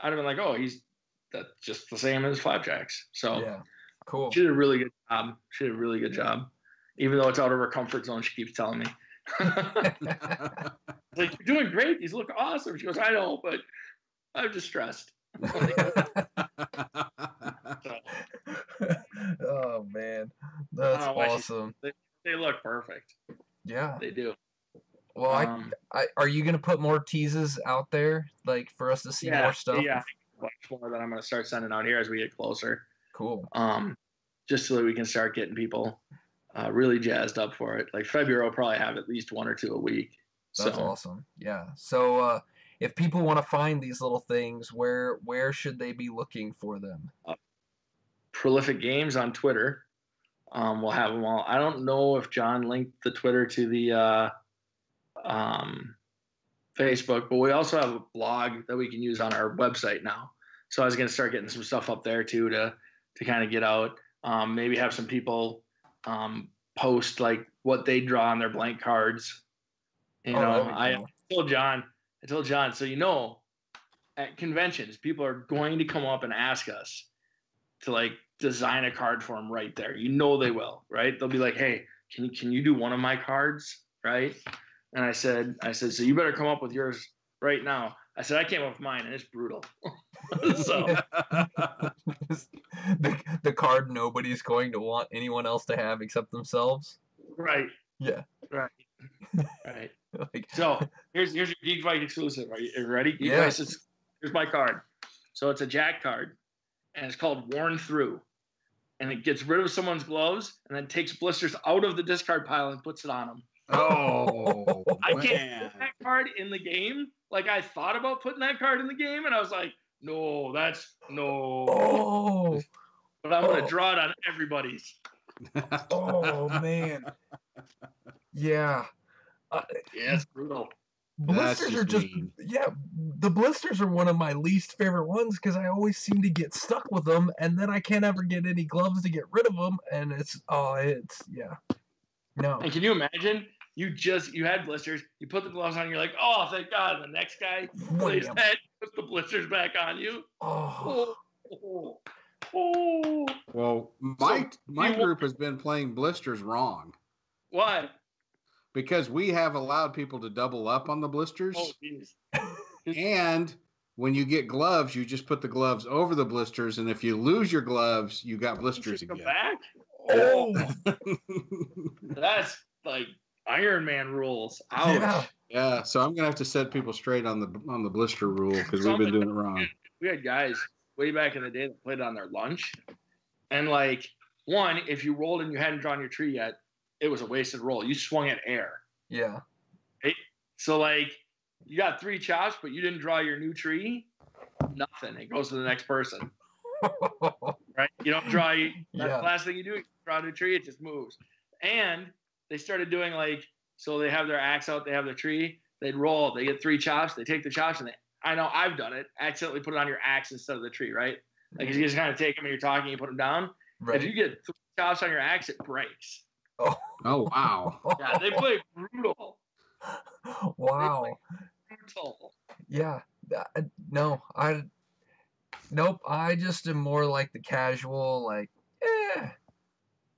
Speaker 2: I'd have been like, oh, that's just the same as Flapjacks. So
Speaker 1: yeah. Cool.
Speaker 2: She did a really good job. Even though it's out of her comfort zone, she keeps telling me. Like, you're doing great. These look awesome. She goes, I know, but I'm just stressed.
Speaker 1: Oh, man. That's awesome.
Speaker 2: They look perfect.
Speaker 1: Yeah.
Speaker 2: They do.
Speaker 1: Well, are you going to put more teases out there, like, for us to see more stuff?
Speaker 2: Yeah, much more that I'm going to start sending out here as we get closer.
Speaker 1: Cool.
Speaker 2: Just so that we can start getting people really jazzed up for it. Like February will probably have at least one or two a week.
Speaker 1: That's awesome. Yeah. So if people want to find these little things, where should they be looking for them?
Speaker 2: Prolific Games on Twitter. We'll have them all. I don't know if John linked the Twitter to the Facebook, but we also have a blog that we can use on our website now. So I was going to start getting some stuff up there too to kind of get out. Maybe have some people post like what they draw on their blank cards. You know, I told John, so at conventions, people are going to come up and ask us to like design a card for them right there. You know they will, right? They'll be like, hey, can you do one of my cards, right? And I said, so you better come up with yours right now. I said, I came up with mine, and it's brutal. So
Speaker 1: the card nobody's going to want anyone else to have except themselves.
Speaker 2: Right.
Speaker 1: Yeah.
Speaker 2: Right. Right. So here's your Geekvice exclusive. Are you ready?
Speaker 1: Geekvice
Speaker 2: here's my card. So it's a Jack card, and it's called Worn Through. And it gets rid of someone's gloves and then takes blisters out of the discard pile and puts it on them.
Speaker 3: Oh,
Speaker 2: I can't put that card in the game. Like I thought about putting that card in the game, and I was like, no.
Speaker 1: Oh.
Speaker 2: But I'm gonna draw it on everybody's.
Speaker 1: Oh man. Yeah.
Speaker 2: Yeah, it's brutal.
Speaker 1: blisters are just
Speaker 3: mean.
Speaker 1: yeah. The blisters are one of my least favorite ones because I always seem to get stuck with them, and then I can't ever get any gloves to get rid of them, and it's yeah. No.
Speaker 2: And can you imagine? You had blisters. You put the gloves on. You're like, oh, thank God. And the next guy plays that, puts the blisters back on you.
Speaker 1: Oh.
Speaker 3: Well, my group has been playing blisters wrong.
Speaker 2: Why?
Speaker 3: Because we have allowed people to double up on the blisters.
Speaker 2: Oh, geez.
Speaker 3: And when you get gloves, you just put the gloves over the blisters, and if you lose your gloves, you got blisters again.
Speaker 2: Come back?
Speaker 1: Oh.
Speaker 2: That's like Iron Man rules. Ouch.
Speaker 3: Yeah. So I'm gonna have to set people straight on the blister rule because we've been doing it wrong.
Speaker 2: We had guys way back in the day that played it on their lunch, and like one, if you rolled and you hadn't drawn your tree yet, it was a wasted roll. You swung at air.
Speaker 1: Yeah.
Speaker 2: Right? So like you got 3 chops, but you didn't draw your new tree. Nothing. It goes to the next person. Right? You don't draw. That's the last thing you do. You draw a new tree. It just moves. And they started doing like, so they have their axe out. They have their tree. They'd roll. They get 3 chops. They take the chops and I know I've done it. Accidentally put it on your axe instead of the tree. Right? Like you just kind of take them and you're talking. You put them down. Right. If you get 3 chops on your axe, it breaks.
Speaker 3: Oh wow.
Speaker 2: Yeah, they play brutal.
Speaker 1: Wow.
Speaker 2: They play brutal.
Speaker 1: Yeah. No, nope. I just am more like the casual, like,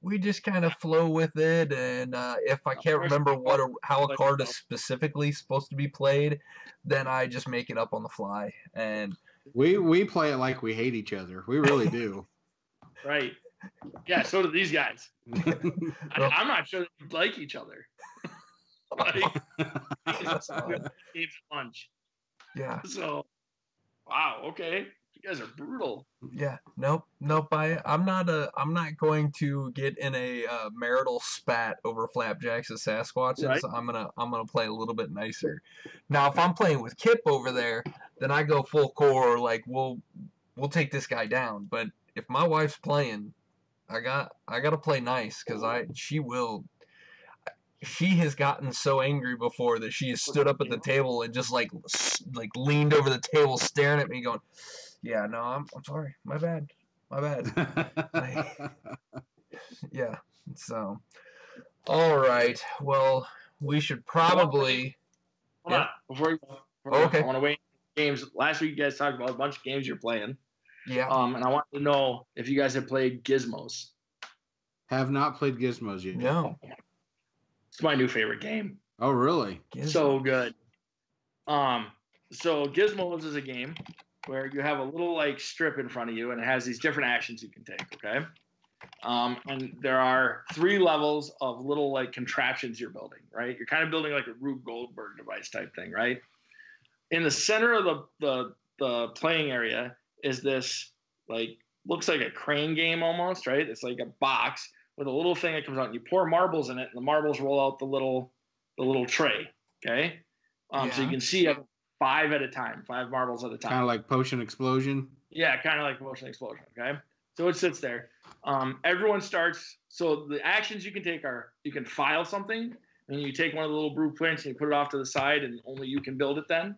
Speaker 1: we just kind of flow with it, and if I can't remember how a card is specifically supposed to be played, then I just make it up on the fly. And
Speaker 3: we play it like we hate each other. We really do.
Speaker 2: Right. Yeah, so do these guys. I'm not sure they like each other. Like, games lunch.
Speaker 1: Yeah.
Speaker 2: So, wow. Okay, you guys are brutal.
Speaker 1: Yeah. Nope. I'm not going to get in a marital spat over Flapjacks and Sasquatches.
Speaker 2: Right.
Speaker 1: I'm gonna play a little bit nicer. Now, if I'm playing with Kip over there, then I go full core. Like we'll take this guy down. But if my wife's playing, I gotta play nice because she has gotten so angry before that she has stood up at the table and just like leaned over the table staring at me going, yeah, no, I'm sorry, my bad. Yeah. So all right, well, we should probably
Speaker 2: Hold on. Before you go,
Speaker 1: okay.
Speaker 2: I want to wait games. Last week you guys talked about a bunch of games you're playing.
Speaker 1: Yeah.
Speaker 2: And I want to know if you guys have played Gizmos.
Speaker 3: Have not played Gizmos yet.
Speaker 1: No.
Speaker 2: It's my new favorite game.
Speaker 3: Oh, really?
Speaker 2: So good. So Gizmos is a game where you have a little like strip in front of you, and it has these different actions you can take. Okay. And there are 3 levels of little like contraptions you're building. Right. You're kind of building like a Rube Goldberg device type thing. Right. In the center of the playing area is this like looks like a crane game almost, right? It's like a box with a little thing that comes out and you pour marbles in it and the marbles roll out the little tray. Okay. So you can see 5 at a time, 5 marbles at a time.
Speaker 3: Kind of like Potion Explosion.
Speaker 2: Yeah, kind of like Potion Explosion. Okay. So it sits there. Everyone starts. So the actions you can take are you can file something and you take one of the little blueprints and you put it off to the side and only you can build it then.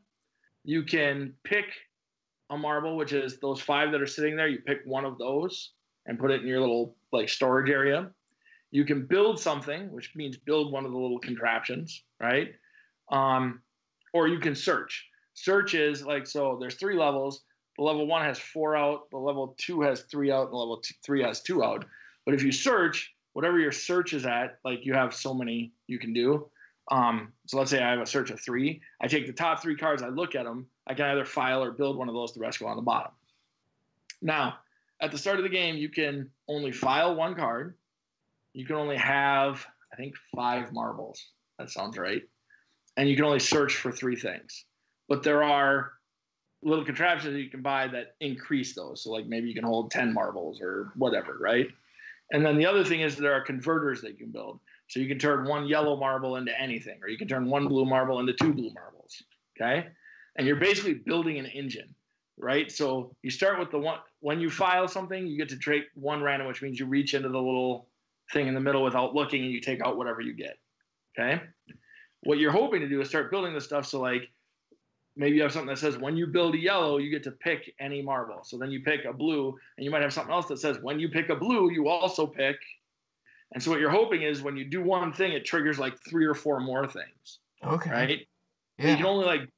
Speaker 2: You can pick a marble, which is those 5 that are sitting there. You pick one of those and put it in your little like storage area. You can build something, which means build one of the little contraptions, right? Or you can search. Search is like, so there's 3 levels. The level 1 has 4 out. The level 2 has 3 out. And the level 3 has 2 out. But if you search, whatever your search is at, like you have so many you can do. So let's say I have a search of 3. I take the top 3 cards. I look at them. I can either file or build one of those. The rest go on the bottom. Now, at the start of the game, you can only file 1 card. You can only have, I think, 5 marbles. That sounds right. And you can only search for 3 things. But there are little contraptions that you can buy that increase those. So like maybe you can hold 10 marbles or whatever, right? And then the other thing is there are converters that you can build. So you can turn 1 yellow marble into anything, or you can turn 1 blue marble into 2 blue marbles, okay? And you're basically building an engine, right? So you start with the one, when you file something, you get to take 1 random, which means you reach into the little thing in the middle without looking and you take out whatever you get, okay? what you're hoping to do is start building this stuff. So like maybe you have something that says when you build a yellow, you get to pick any marble. So then you pick a blue, and you might have something else that says when you pick a blue, you also pick. And so what you're hoping is when you do one thing, it triggers like 3 or 4 more things.
Speaker 1: Okay.
Speaker 2: Right?
Speaker 1: Yeah.
Speaker 2: You can only like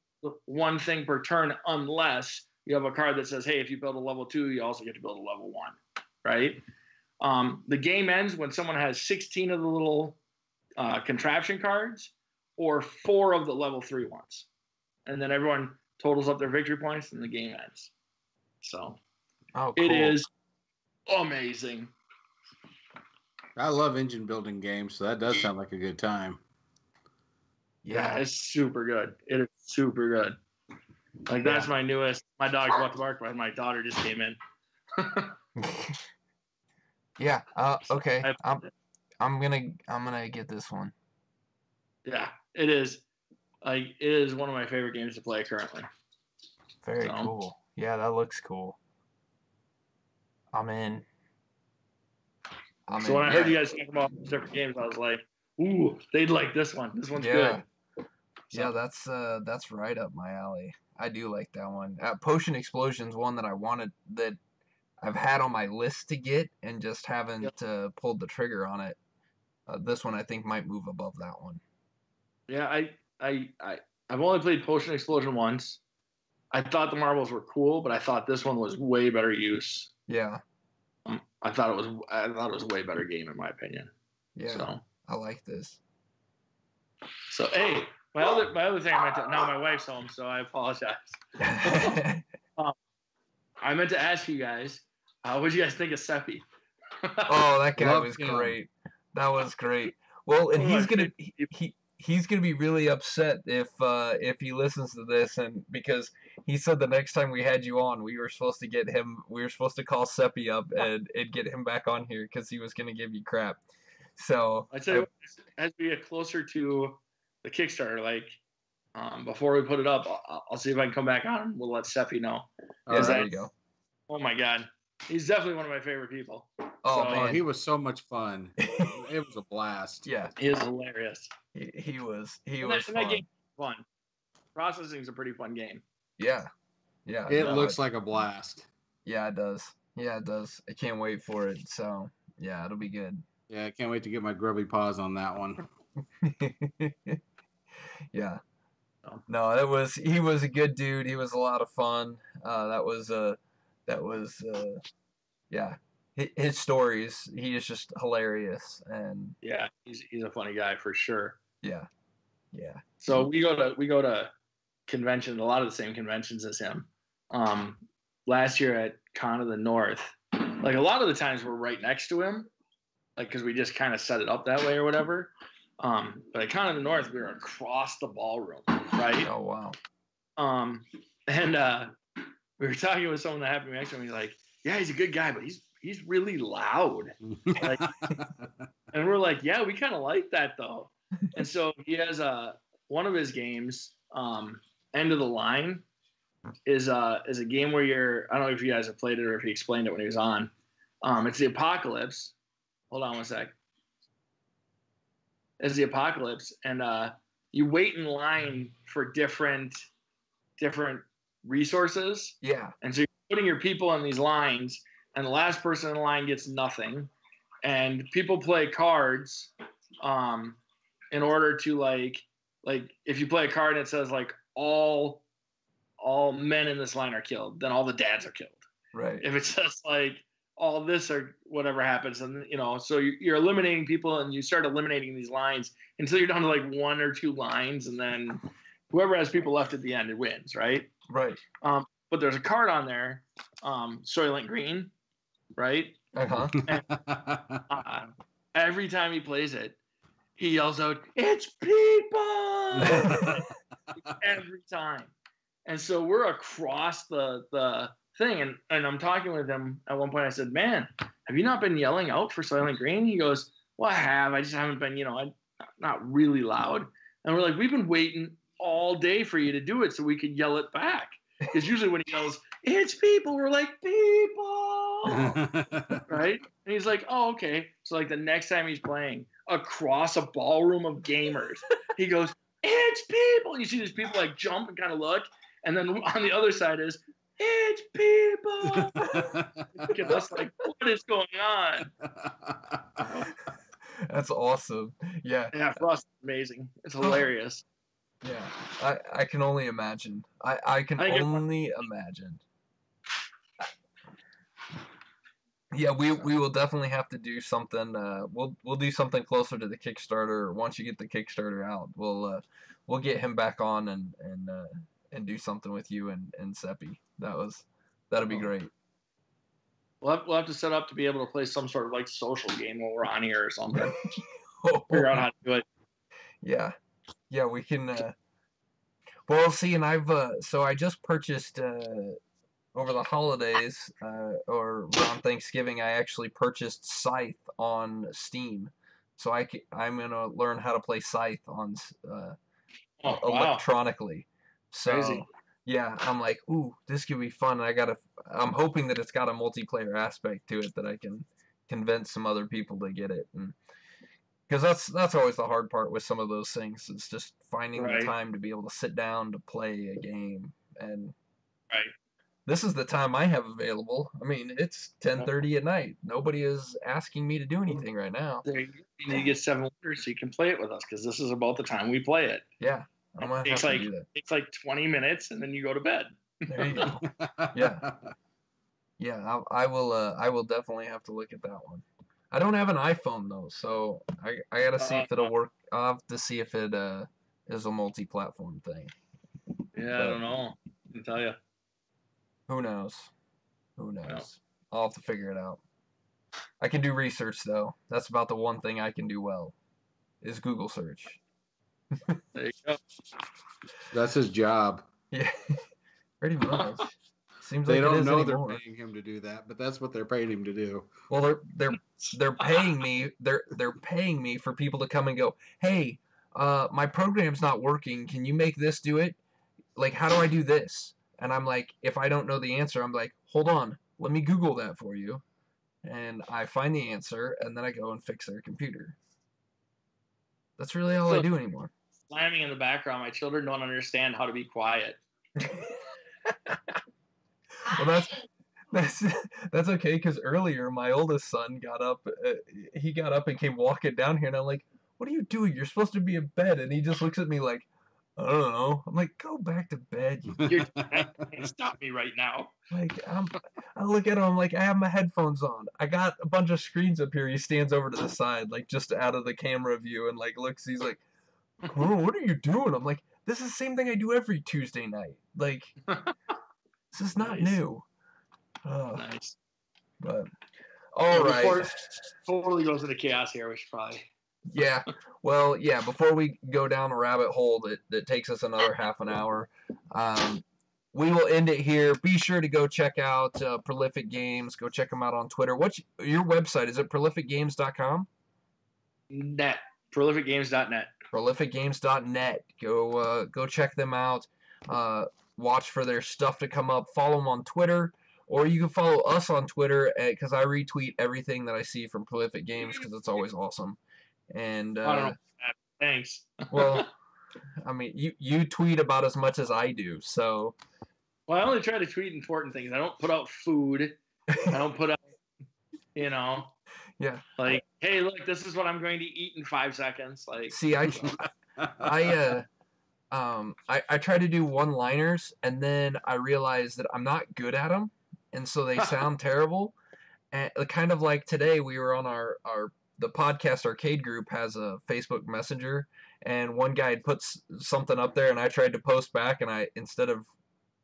Speaker 2: one thing per turn unless you have a card that says, hey, if you build a level 2, you also get to build a level 1. Right? The game ends when someone has 16 of the little contraption cards or 4 of the level 3 ones. And then everyone totals up their victory points and the game ends. So It is amazing.
Speaker 3: I love engine building games, so that does sound like a good time.
Speaker 2: Yeah, it's super good. It is super good. Like that's my newest. My dog's about to bark, but my daughter just came in.
Speaker 1: Yeah. Okay. I'm gonna get this one.
Speaker 2: Yeah, it is. Like it is one of my favorite games to play currently.
Speaker 1: Very cool. Yeah, that looks cool. I'm in.
Speaker 2: When I heard you guys talking about different games, I was like, "Ooh, they'd like this one. This one's good."
Speaker 1: So. Yeah, that's right up my alley. I do like that one. Potion Explosion's one that I've had on my list to get and just haven't pulled the trigger on it. This one I think might move above that one.
Speaker 2: Yeah, I've only played Potion Explosion once. I thought the marbles were cool, but I thought this one was way better use.
Speaker 1: Yeah.
Speaker 2: I thought it was a way better game in my opinion.
Speaker 1: Yeah. So I like this.
Speaker 2: So hey, my other thing I meant to, now my wife's home, so I apologize. I meant to ask you guys, what do you guys think of Seppi?
Speaker 1: Oh, that guy was great. That was great. Well, and he's gonna be really upset if he listens to this, and because he said the next time we had you on, we were supposed to call Seppi up and get him back on here because he was gonna give you crap. So
Speaker 2: I tell you what, as we get closer to the Kickstarter, like before we put it up, I'll see if I can come back on and we'll let Seppi know.
Speaker 1: Yeah, there you go.
Speaker 2: Oh my God, he's definitely one of my favorite people.
Speaker 1: Oh man,
Speaker 3: he was so much fun. It was a blast.
Speaker 1: Yeah,
Speaker 2: he is hilarious.
Speaker 1: He was fun.
Speaker 2: That game was fun. Processing's a pretty fun game.
Speaker 1: Yeah.
Speaker 3: It looks like a blast.
Speaker 1: Yeah, it does. Yeah, it does. I can't wait for it. So yeah, it'll be good.
Speaker 3: Yeah, I can't wait to get my grubby paws on that one.
Speaker 1: Yeah. No, he was a good dude. He was a lot of fun. Yeah. His stories, he is just hilarious, and
Speaker 2: yeah, he's a funny guy for sure.
Speaker 1: Yeah.
Speaker 2: So we go to conventions, a lot of the same conventions as him. Last year at Con of the North, like a lot of the times we're right next to him, like because we just kind of set it up that way or whatever. But at Con of the North, we were across the ballroom, right?
Speaker 1: Oh wow.
Speaker 2: And we were talking with someone that happened next to him. He's like, "Yeah, he's a good guy, but he's really loud." Like, and we're like, "Yeah, we kind of like that though." And so he has one of his games, End of the Line, is a game where I don't know if you guys have played it or if he explained it when he was on. It's the apocalypse. Hold on one sec. It's the apocalypse, and you wait in line for different resources.
Speaker 1: Yeah.
Speaker 2: And so you're putting your people in these lines, and the last person in the line gets nothing. And people play cards in order to like if you play a card and it says like all men in this line are killed, then all the dads are killed.
Speaker 1: Right.
Speaker 2: If it says like all this or whatever happens, and so you're eliminating people, and you start eliminating these lines until you're down to like 1 or 2 lines, and then whoever has people left at the end, it wins, right?
Speaker 1: Right.
Speaker 2: But there's a card on there, Soylent Green, right?
Speaker 1: Uh-huh.
Speaker 2: And, every time he plays it, he yells out, "It's people!" Every time. And so we're across the thing, and I'm talking with him at one point. I said, "Man, have you not been yelling out for Soylent Green?" He goes, "Well, I have. I just haven't been, I'm not really loud." And we're like, "We've been waiting all day for you to do it so we could yell it back." Because usually when he yells, "It's people," we're like, "People!" Right? And he's like, "Oh, okay." So like the next time he's playing across a ballroom of gamers, he goes, it's people. And you see these people like jump and kind of look, and then on the other side is it's people. Look at us like, what is going on?
Speaker 1: That's awesome. Yeah.
Speaker 2: Yeah, for us, it's amazing. It's hilarious.
Speaker 1: Yeah. I can only imagine. I can only imagine. Yeah, we will definitely have to do something. We'll do something closer to the Kickstarter. Once you get the Kickstarter out, we'll get him back on and do something with you and Seppi. That'll be great.
Speaker 2: We'll have to set up to be able to play some sort of like social game while we're on here or something. Figure out how to do it.
Speaker 1: Yeah, we can. Well, see, and I just purchased over the holidays or around Thanksgiving. I actually purchased Scythe on Steam, so I'm gonna learn how to play Scythe on electronically. So.
Speaker 2: Crazy.
Speaker 1: Yeah, I'm like, ooh, this could be fun. I'm hoping that it's got a multiplayer aspect to it that I can convince some other people to get it, and because that's always the hard part with some of those things. It's just finding the time to be able to sit down to play a game, and this is the time I have available. I mean, it's 10:30 at night. Nobody is asking me to do anything right now.
Speaker 2: You need to get 7 Wonders so you can play it with us, because this is about the time we play it.
Speaker 1: Yeah. I'm gonna have to do that.
Speaker 2: It's like 20 minutes, and then you go to bed.
Speaker 1: There you go. Yeah. I will definitely have to look at that one. I don't have an iPhone though, so I gotta see if it'll work. I'll have to see if it is a multi-platform thing.
Speaker 2: Yeah, I don't know. I can tell you.
Speaker 1: Who knows? I'll have to figure it out. I can do research though. That's about the one thing I can do well, is Google search.
Speaker 2: There you go.
Speaker 3: That's his job.
Speaker 1: Yeah, pretty much. Seems
Speaker 3: they
Speaker 1: like
Speaker 3: don't know
Speaker 1: anymore.
Speaker 3: they're paying him to do that, but that's what they're paying him to do.
Speaker 1: Well, they're paying me. They're paying me for people to come and go, hey, my program's not working. Can you make this do it? Like, how do I do this? And I'm like, if I don't know the answer, I'm like, hold on, let me Google that for you. And I find the answer, and then I go and fix their computer. That's really all I do anymore.
Speaker 2: Slamming in the background. My children don't understand how to be quiet.
Speaker 1: Well, that's okay, because earlier my oldest son got up. He got up and came walking down here, and I'm like, "What are you doing? You're supposed to be in bed." And he just looks at me like, "I don't know." I'm like, "Go back to bed."
Speaker 2: Stop me right now.
Speaker 1: Like I look at him. I'm like, I have my headphones on. I got a bunch of screens up here. He stands over to the side, like just out of the camera view, and like looks. He's like, "Oh, what are you doing?" I'm like, "This is the same thing I do every Tuesday night. Like, this is not new."
Speaker 2: Nice.
Speaker 1: But all right.
Speaker 2: Before it totally goes into chaos here, we should probably.
Speaker 1: Yeah. Well, yeah. Before we go down a rabbit hole that takes us another half an hour, we will end it here. Be sure to go check out Prolific Games. Go check them out on Twitter. What's your website? Is it prolificgames.com?
Speaker 2: Net. Prolificgames.net.
Speaker 1: Prolificgames.net. Go check them out. Watch for their stuff to come up. Follow them on Twitter. Or you can follow us on Twitter, because I retweet everything that I see from Prolific Games, because it's always awesome. And
Speaker 2: I don't know. Thanks.
Speaker 1: Well, I mean, you tweet about as much as I do, so.
Speaker 2: Well, I only try to tweet important things. I don't put out food. I don't put out,
Speaker 1: Yeah.
Speaker 2: Like, hey, look, this is what I'm going to eat in 5 seconds. Like,
Speaker 1: see, I try to do one-liners, and then I realize that I'm not good at them, and so they sound terrible. And kind of like today, we were on the podcast arcade group has a Facebook Messenger, and one guy had put something up there, and I tried to post back, and instead of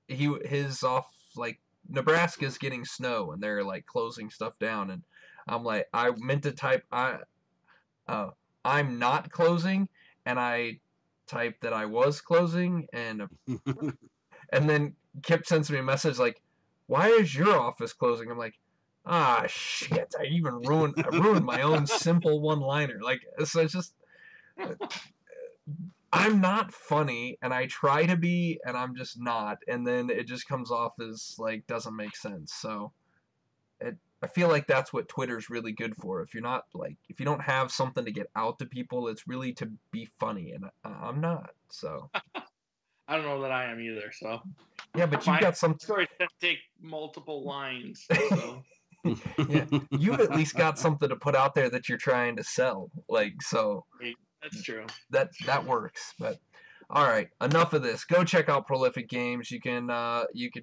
Speaker 1: his off, like, Nebraska's getting snow, and they're like closing stuff down, and I'm like, I meant to type I'm not closing, and I typed that I was closing, and then Kip sends me a message like, why is your office closing? I'm like, shit, I ruined my own simple one-liner. Like, so it's just, I'm not funny, and I try to be, and I'm just not, and then it just comes off as, like, doesn't make sense. So I feel like that's what Twitter's really good for. If you don't have something to get out to people, it's really to be funny, and I'm not. So
Speaker 2: I don't know that I am either. So
Speaker 1: yeah, but you've got some
Speaker 2: stories that take multiple lines. So
Speaker 1: yeah, you've at least got something to put out there that you're trying to sell. So
Speaker 2: that's true.
Speaker 1: That works. But all right, enough of this. Go check out Prolific Games. You can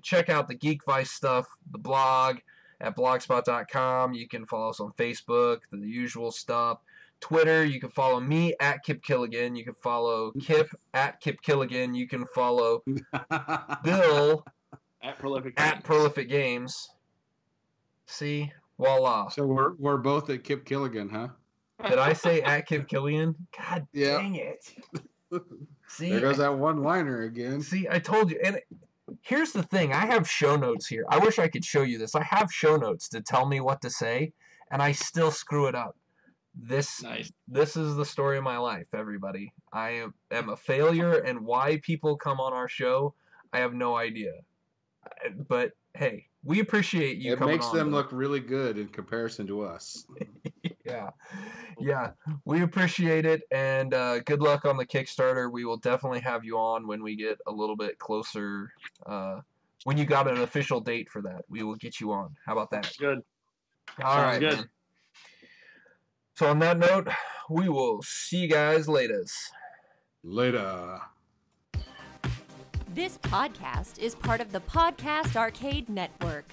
Speaker 1: check out the Geekvice stuff, the blog at blogspot.com. You can follow us on Facebook, the usual stuff. Twitter, you can follow me at Kip Killigan. You can follow Kip at Kip Killigan. You can follow Bill
Speaker 2: at
Speaker 1: Prolific Games. See, voila.
Speaker 3: So we're both at Kip Killigan, huh?
Speaker 1: Did I say at Kip Killigan? God dang it. See,
Speaker 3: there goes that one-liner again.
Speaker 1: See, I told you. And here's the thing. I have show notes here. I wish I could show you this. I have show notes to tell me what to say, and I still screw it up. This is the story of my life, everybody. I am a failure, and why people come on our show, I have no idea. But, hey, we appreciate you coming on.
Speaker 3: It makes them look really good in comparison to us.
Speaker 1: Yeah, we appreciate it, and good luck on the Kickstarter. We will definitely have you on when we get a little bit closer. When you got an official date for that, we will get you on. How about that?
Speaker 2: Good.
Speaker 1: All right, good. Man. So on that note, we will see you guys later.
Speaker 4: This podcast is part of the Podcast Arcade Network.